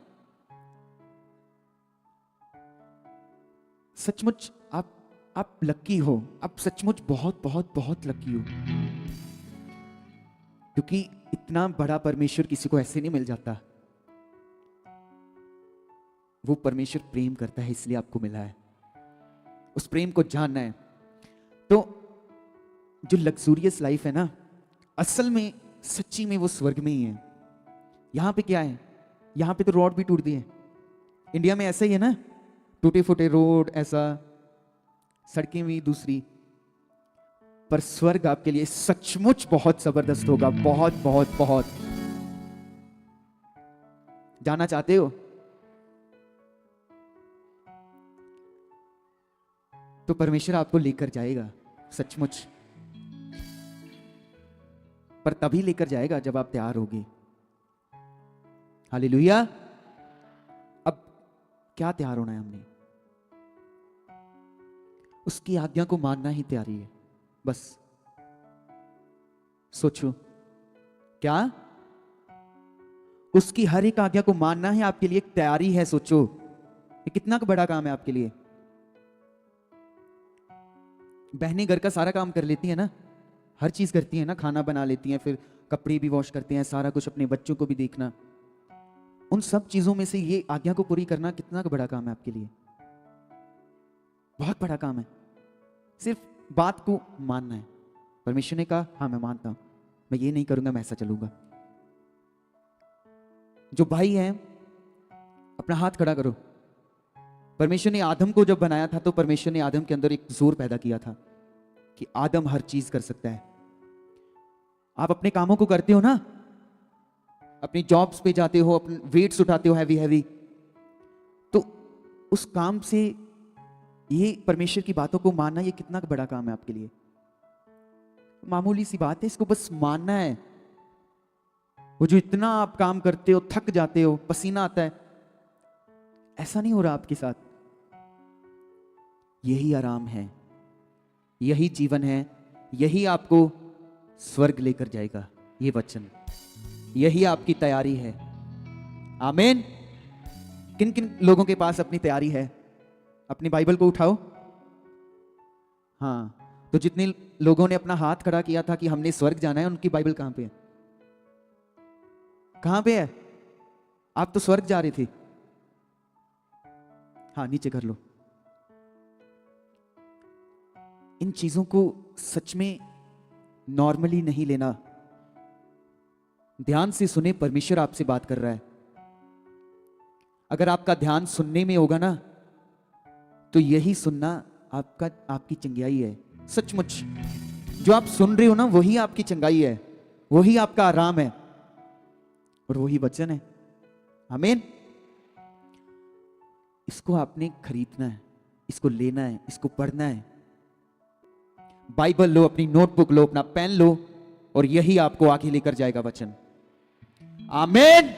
सचमुच आप लकी हो, आप सचमुच बहुत बहुत बहुत लकी हो, क्योंकि इतना बड़ा परमेश्वर किसी को ऐसे नहीं मिल जाता। वो परमेश्वर प्रेम करता है, इसलिए आपको मिला है। उस प्रेम को जानना है। तो जो लग्जूरियस लाइफ है ना, असल में सच्ची में वो स्वर्ग में ही है। यहां पे क्या है? यहां पे तो रोड भी टूट दिए। इंडिया में ऐसा ही है ना, टूटे फूटे रोड, ऐसा सड़कें भी दूसरी। पर स्वर्ग आपके लिए सचमुच बहुत जबरदस्त होगा, बहुत बहुत बहुत। जाना चाहते हो? तो परमेश्वर आपको लेकर जाएगा सचमुच, पर तभी लेकर जाएगा जब आप तैयार होगे। हालेलुया। अब क्या तैयार होना है हमने? उसकी आज्ञा को मानना ही तैयारी है। बस सोचो, क्या उसकी हर एक आज्ञा को मानना है आपके लिए एक तैयारी है। सोचो ये कितना बड़ा काम है आपके लिए। बहनें घर का सारा काम कर लेती हैं ना, हर चीज करती हैं ना, खाना बना लेती हैं, फिर कपड़े भी वॉश करते हैं, सारा कुछ, अपने बच्चों को भी देखना। उन सब चीजों में से ये आज्ञा को पूरी करना कितना बड़ा काम है आपके लिए, बहुत बड़ा काम है। सिर्फ बात को मानना है। परमेश्वर ने कहा हाँ मैं मानता हूं, मैं ये नहीं करूंगा, मैं ऐसा चलूंगा। जो भाई है अपना हाथ खड़ा करो। परमेश्वर ने आदम को जब बनाया था तो परमेश्वर ने आदम के अंदर एक जोर पैदा किया था कि आदम हर चीज कर सकता है। आप अपने कामों को करते हो ना, अपनी जॉब्स पे जाते हो, अपने वेट्स उठाते हो हैवी हैवी, तो उस काम से ये परमेश्वर की बातों को मानना ये कितना बड़ा काम है आपके लिए। मामूली सी बात है, इसको बस मानना है। वो जो इतना आप काम करते हो, थक जाते हो, पसीना आता है, ऐसा नहीं हो रहा आपके साथ। यही आराम है, यही जीवन है, यही आपको स्वर्ग लेकर जाएगा। ये वचन, यही आपकी तैयारी है। आमीन। किन किन लोगों के पास अपनी तैयारी है? अपनी बाइबल को उठाओ। हाँ, तो जितने लोगों ने अपना हाथ खड़ा किया था कि हमने स्वर्ग जाना है, उनकी बाइबल कहां पे है? कहां पे है? आप तो स्वर्ग जा रहे थे। हाँ, नीचे कर लो। इन चीजों को सच में नॉर्मली नहीं लेना। ध्यान से सुने, परमेश्वर आपसे बात कर रहा है। अगर आपका ध्यान सुनने में होगा ना, तो यही सुनना आपकी चंगाई है। सचमुच जो आप सुन रहे हो ना, वही आपकी चंगाई है, वही आपका आराम है, और वही वचन है। आमीन। इसको आपने खरीदना है, इसको लेना है, इसको पढ़ना है। बाइबल लो, अपनी नोटबुक लो, अपना पेन लो, और यही आपको आगे लेकर जाएगा वचन। आमीन।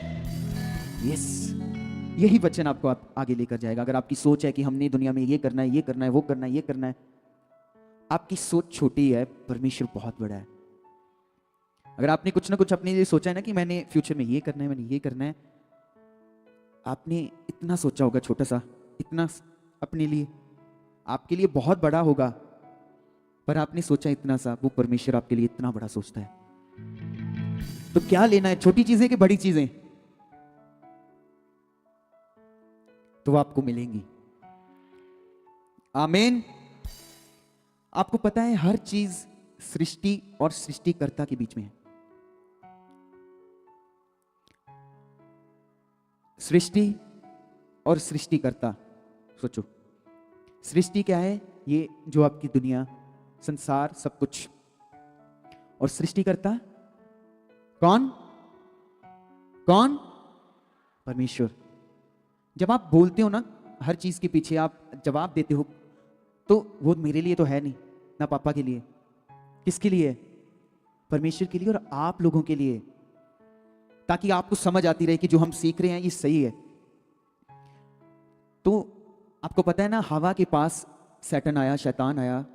यस, यही वचन आपको आगे लेकर जाएगा। अगर आपकी सोच है कि हमने दुनिया में ये करना है, ये करना है, वो करना है, ये करना है, आपकी सोच छोटी है, परमेश्वर बहुत बड़ा है। अगर आपने कुछ ना कुछ अपने लिए सोचा है ना कि मैंने फ्यूचर में ये करना है, मैंने ये करना है, आपने इतना सोचा होगा छोटा सा, इतना अपने लिए, आपके लिए बहुत बड़ा होगा, पर आपने सोचा इतना सा, वो परमेश्वर आपके लिए इतना बड़ा सोचता है। तो क्या लेना है, छोटी चीजें कि बड़ी चीजें? तो आपको मिलेंगी। आमीन। आपको पता है हर चीज सृष्टि और सृष्टिकर्ता के बीच में है। सृष्टि और सृष्टिकर्ता। सोचो, सृष्टि क्या है? ये जो आपकी दुनिया, संसार, सब कुछ। और सृष्टिकर्ता कौन? कौन? परमेश्वर। जब आप बोलते हो ना, हर चीज के पीछे आप जवाब देते हो, तो वो मेरे लिए तो है नहीं, ना पापा के लिए। किसके लिए? परमेश्वर के लिए और आप लोगों के लिए, ताकि आपको समझ आती रहे कि जो हम सीख रहे हैं ये सही है। तो आपको पता है ना, हवा के पास सैटन आया, शैतान आया,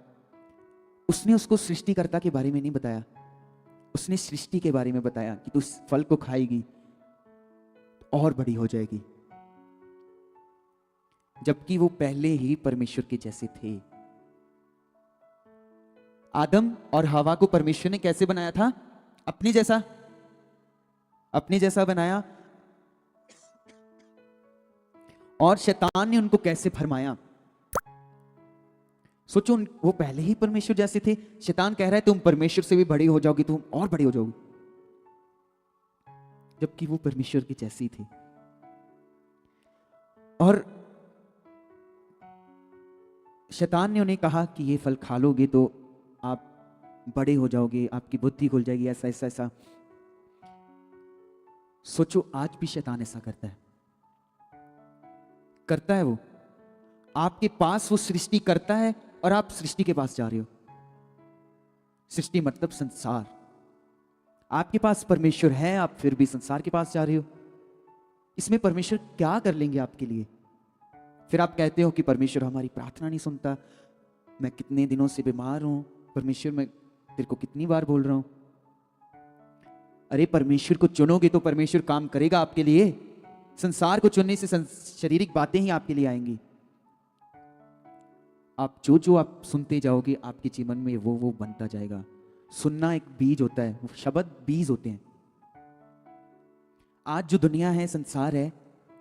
उसने उसको सृष्टिकर्ता के बारे में नहीं बताया, उसने सृष्टि के बारे में बताया कि तू इस फल को खाएगी और बड़ी हो जाएगी, जबकि वो पहले ही परमेश्वर के जैसे थे। आदम और हवा को परमेश्वर ने कैसे बनाया था? अपने जैसा, अपने जैसा बनाया। और शैतान ने उनको कैसे फरमाया? सोचो, वो पहले ही परमेश्वर जैसे थे, शैतान कह रहा है तुम परमेश्वर से भी बड़ी हो जाओगी, तुम और बड़ी हो जाओगी, जबकि वो परमेश्वर के जैसी थी। और शैतान ने उन्हें कहा कि ये फल खा लोगे तो आप बड़े हो जाओगे, आपकी बुद्धि खुल जाएगी, ऐसा ऐसा ऐसा। सोचो, आज भी शैतान ऐसा करता है, करता है। वो आपके पास वो सृष्टि करता है और आप सृष्टि के पास जा रहे हो। सृष्टि मतलब संसार। आपके पास परमेश्वर है, आप फिर भी संसार के पास जा रहे हो। इसमें परमेश्वर क्या कर लेंगे आपके लिए? फिर आप कहते हो कि परमेश्वर हमारी प्रार्थना नहीं सुनता, मैं कितने दिनों से बीमार हूं, परमेश्वर मैं तेरे को कितनी बार बोल रहा हूं। अरे परमेश्वर को चुनोगे तो परमेश्वर काम करेगा आपके लिए। संसार को चुनने से शारीरिक बातें ही आपके लिए आएंगी। आप जो जो आप सुनते जाओगे आपके जीवन में वो बनता जाएगा। सुनना एक बीज होता है, वो शब्द बीज होते हैं। आज जो दुनिया है, संसार है,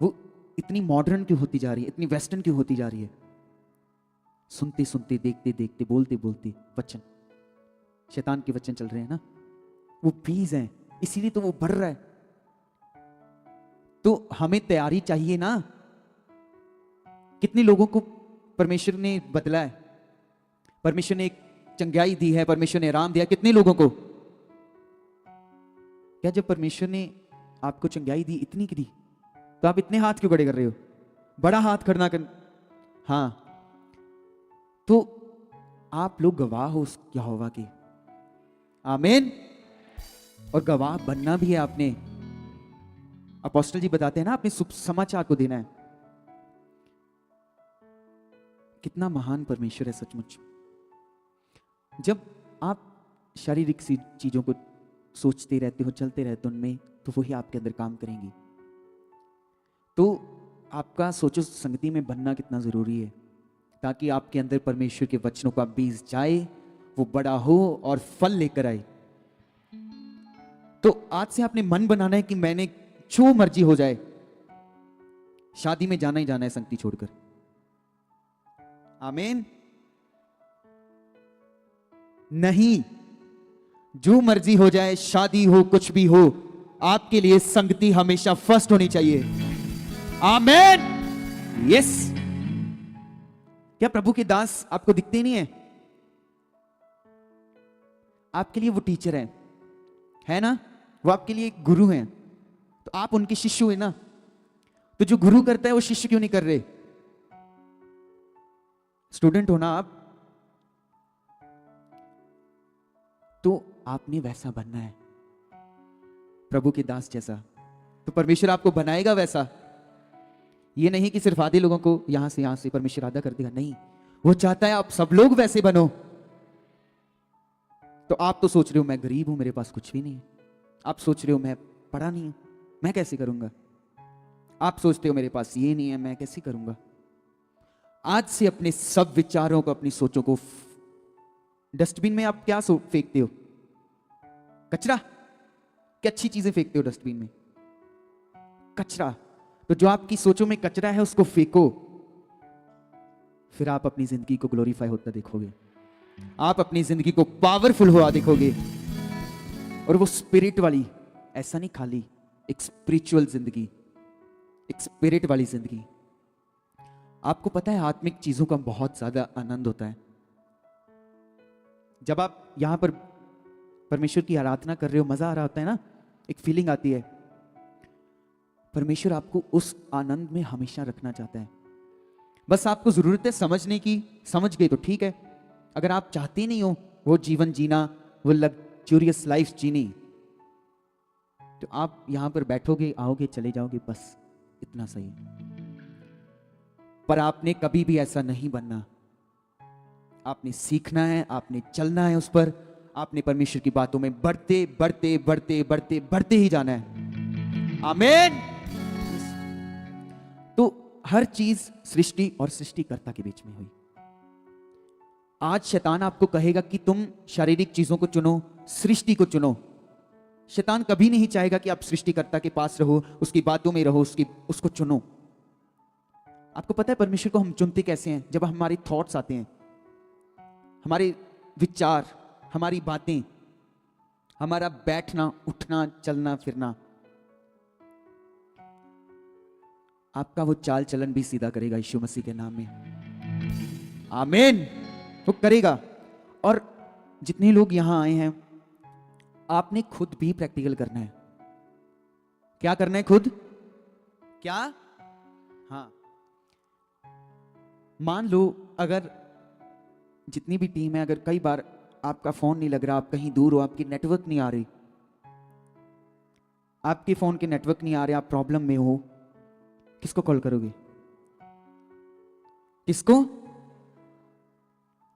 वो इतनी मॉडर्न क्यों होती जा रही है, इतनी वेस्टर्न क्यों होती जा रही है? सुनते सुनते, देखते देखते, बोलते बोलते वचन, शैतान के वचन चल रहे हैं ना, वो बीज हैं, इसीलिए तो वो बढ़ रहा है। तो हमें तैयारी चाहिए ना। कितने लोगों को परमेश्वर ने बदला है, परमेश्वर ने एक चंगाई दी है, परमेश्वर ने आराम दिया, कितने लोगों को? क्या जब परमेश्वर ने आपको चंगाई दी, इतनी की दी, तो आप इतने हाथ क्यों खड़े कर रहे हो? बड़ा हाथ खड़ा कर। हाँ, तो आप लोग गवाह हो उस यहोवा के। आमीन। और गवाह बनना भी है आपने। अपोस्टल जी बताते हैं ना, अपने समाचार को देना है। कितना महान परमेश्वर है सचमुच। जब आप शारीरिक सी चीजों को सोचते रहते हो, चलते रहते हो उनमें, तो वही आपके अंदर काम करेंगी। तो आपका सोचो संगति में बनना कितना जरूरी है, ताकि आपके अंदर परमेश्वर के वचनों का बीज जाए, वो बड़ा हो और फल लेकर आए। तो आज से आपने मन बनाना है कि मैंने जो मर्जी हो जाए, शादी में जाना ही जाना है संगति छोड़कर। आमीन। नहीं, जो मर्जी हो जाए, शादी हो, कुछ भी हो, आपके लिए संगति हमेशा फर्स्ट होनी चाहिए। आमीन। यस। क्या प्रभु के दास आपको दिखते नहीं है? आपके लिए वो टीचर है ना? वो आपके लिए एक गुरु हैं, तो आप उनके शिष्य हुए ना। तो जो गुरु करता है वो शिष्य क्यों नहीं कर रहे? स्टूडेंट हो ना आप, तो आपने वैसा बनना है, प्रभु के दास जैसा। तो परमेश्वर आपको बनाएगा वैसा। ये नहीं कि सिर्फ आधे लोगों को यहां से परमेश्वर आधा कर देगा, नहीं। वो चाहता है आप सब लोग वैसे बनो। तो आप तो सोच रहे हो मैं गरीब हूं, मेरे पास कुछ भी नहीं है। आप सोच रहे हो मैं पढ़ा नहीं हूं, मैं कैसे करूंगा। आप सोचते हो मेरे पास ये नहीं है, मैं कैसे करूंगा। आज से अपने सब विचारों को, अपनी सोचों को, डस्टबिन में आप क्या फेंकते हो? कचरा। क्या अच्छी चीजें फेंकते हो डस्टबिन में? कचरा। तो जो आपकी सोचों में कचरा है उसको फेंको, फिर आप अपनी जिंदगी को ग्लोरीफाई होता देखोगे, आप अपनी जिंदगी को पावरफुल हुआ देखोगे। और वो स्पिरिट वाली, ऐसा नहीं खाली, एक स्पिरिचुअल जिंदगी, एक स्पिरिट वाली जिंदगी। आपको पता है आत्मिक चीजों का बहुत ज्यादा आनंद होता है। जब आप यहां पर परमेश्वर की आराधना कर रहे हो, मजा आ रहा होता है ना, एक फीलिंग आती है। परमेश्वर आपको उस आनंद में हमेशा रखना चाहता है। बस आपको जरूरत है समझने की। समझ गए तो ठीक है। अगर आप चाहते नहीं हो वो जीवन जीना, वो लग्जूरियस लाइफ जीनी, तो आप यहां पर बैठोगे, आओगे, चले जाओगे, बस इतना सही है। पर आपने कभी भी ऐसा नहीं बनना। आपने सीखना है, आपने चलना है उस पर। आपने परमेश्वर की बातों में बढ़ते बढ़ते बढ़ते बढ़ते बढ़ते ही जाना है। आमीन। तो हर चीज सृष्टि और सृष्टिकर्ता के बीच में हुई। आज शैतान आपको कहेगा कि तुम शारीरिक चीजों को चुनो, सृष्टि को चुनो। शैतान कभी नहीं चाहेगा कि आप सृष्टिकर्ता के पास रहो, उसकी बातों में रहो, उसको चुनो। आपको पता है परमेश्वर को हम चुनते कैसे हैं? जब हमारे थॉट्स आते हैं, हमारे विचार, हमारी बातें, हमारा बैठना, उठना, चलना फिरना, आपका वो चाल चलन भी सीधा करेगा यीशु मसीह के नाम में। आमीन। वो करेगा। और जितने लोग यहां आए हैं, आपने खुद भी प्रैक्टिकल करना है। क्या करना है? खुद क्या? हाँ, मान लो अगर जितनी भी टीम है, अगर कई बार आपका फोन नहीं लग रहा, आप कहीं दूर हो, आपकी नेटवर्क नहीं आ रही, आपके फोन के नेटवर्क नहीं आ रहे, आप प्रॉब्लम में हो, किसको कॉल करोगे? किसको?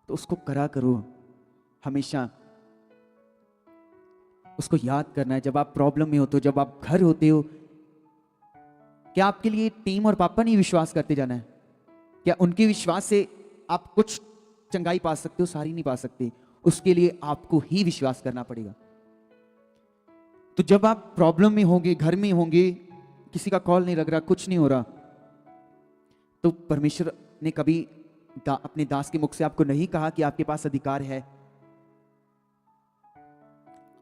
तो उसको करा करो हमेशा। उसको याद करना है। जब आप प्रॉब्लम में होते हो, जब आप घर होते हो, क्या आपके लिए टीम और पापा नहीं विश्वास करते जाना है? क्या उनके विश्वास से आप कुछ चंगाई पा सकते हो? सारी नहीं पा सकते। उसके लिए आपको ही विश्वास करना पड़ेगा। तो जब आप प्रॉब्लम में होंगे, घर में होंगे, किसी का कॉल नहीं लग रहा, कुछ नहीं हो रहा, तो परमेश्वर ने कभी अपने दास के मुख से आपको नहीं कहा कि आपके पास अधिकार है।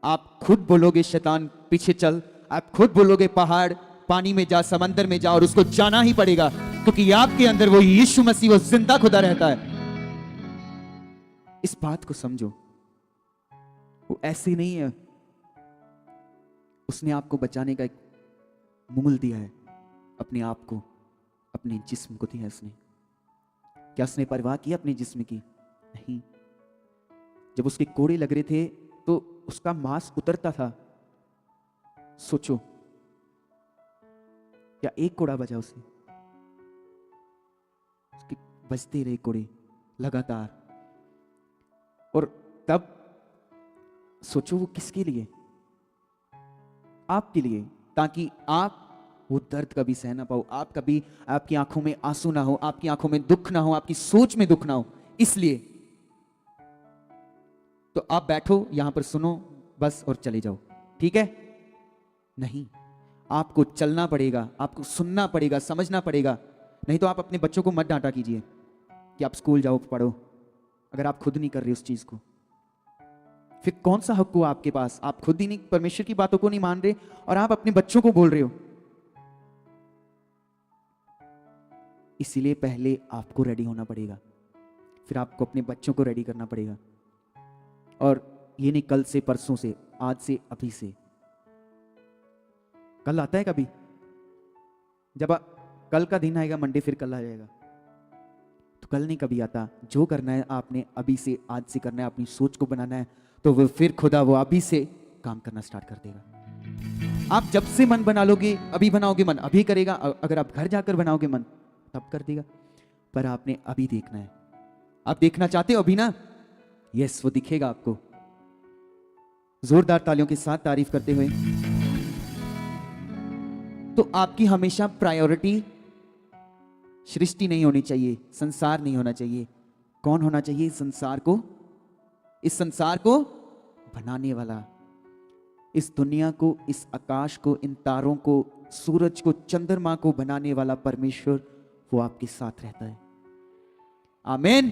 आप खुद बोलोगे शैतान पीछे चल, आप खुद बोलोगे पहाड़ पानी में जा, समंदर में जा, और उसको जाना ही पड़ेगा, क्योंकि आपके अंदर वो यीशु मसीह, वो जिंदा खुदा रहता है। इस बात को समझो। वो ऐसे नहीं है। उसने आपको बचाने का एक मूल दिया है, अपने आप को, अपने जिस्म को दिया उसने। क्या उसने परवाह की अपने जिस्म की? नहीं। जब उसके कोड़े लग रहे थे तो उसका मांस उतरता था। सोचो, क्या एक कोड़ा बचा उसे? उसके बजते रहे कोड़े लगातार। और तब सोचो वो किसके लिए? आपके लिए, ताकि आप वो दर्द कभी सह ना पाओ, आप कभी, आपकी आंखों में आंसू ना हो, आपकी आंखों में दुख ना हो, आपकी सोच में दुख ना हो। इसलिए तो आप बैठो यहां पर, सुनो बस और चले जाओ, ठीक है? नहीं, आपको चलना पड़ेगा, आपको सुनना पड़ेगा, समझना पड़ेगा। नहीं तो आप अपने बच्चों को मत डांटा कीजिए कि आप स्कूल जाओ पढ़ो, अगर आप खुद नहीं कर रहे उस चीज को। फिर कौन सा हक हुआ आपके पास? आप खुद ही नहीं, परमेश्वर की बातों को नहीं मान रहे और आप अपने बच्चों को बोल रहे हो। इसीलिए पहले आपको रेडी होना पड़ेगा, फिर आपको अपने बच्चों को रेडी करना पड़ेगा। और ये नहीं कल से, परसों से, आज से, अभी से। कल आता है कभी? जब कल का दिन आएगा, मंडे, फिर कल आ जाएगा। तो कल नहीं कभी आता। जो करना है आपने अभी से, आज से करना है, अपनी सोच को बनाना है, तो वो फिर खुदा वो अभी से काम करना स्टार्ट कर देगा। आप जब से मन बना लोगे, अभी बनाओगे मन अभी करेगा। अगर आप घर जाकर बनाओगे मन तब कर देगा। पर आपने अभी देखना है। आप देखना चाहते हो अभी ना? यस, वो दिखेगा आपको। जोरदार तालियों के साथ तारीफ करते हुए। तो आपकी हमेशा प्रायोरिटी सृष्टि नहीं होनी चाहिए, संसार नहीं होना चाहिए। कौन होना चाहिए? संसार को, इस संसार को बनाने वाला, इस दुनिया को, इस आकाश को, इन तारों को, सूरज को, चंद्रमा को बनाने वाला परमेश्वर, वो आपके साथ रहता है। आमीन।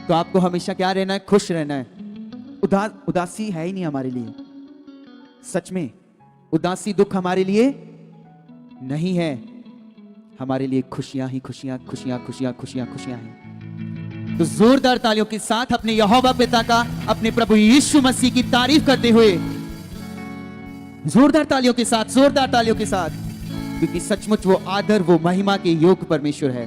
तो आपको हमेशा क्या रहना है? खुश रहना है। उदासी है ही नहीं हमारे लिए। सच में उदासी, दुख हमारे लिए नहीं है। हमारे लिए खुशियां ही खुशियां, खुशियां खुशियां खुशियां खुशियां हैं। तो जोरदार तालियों के साथ अपने यहोवा पिता का, अपने प्रभु यीशु मसीह की तारीफ करते हुए, जोरदार तालियों के साथ, जोरदार तालियों के साथ, क्योंकि सचमुच वो आदर, वो महिमा के योग्य परमेश्वर है।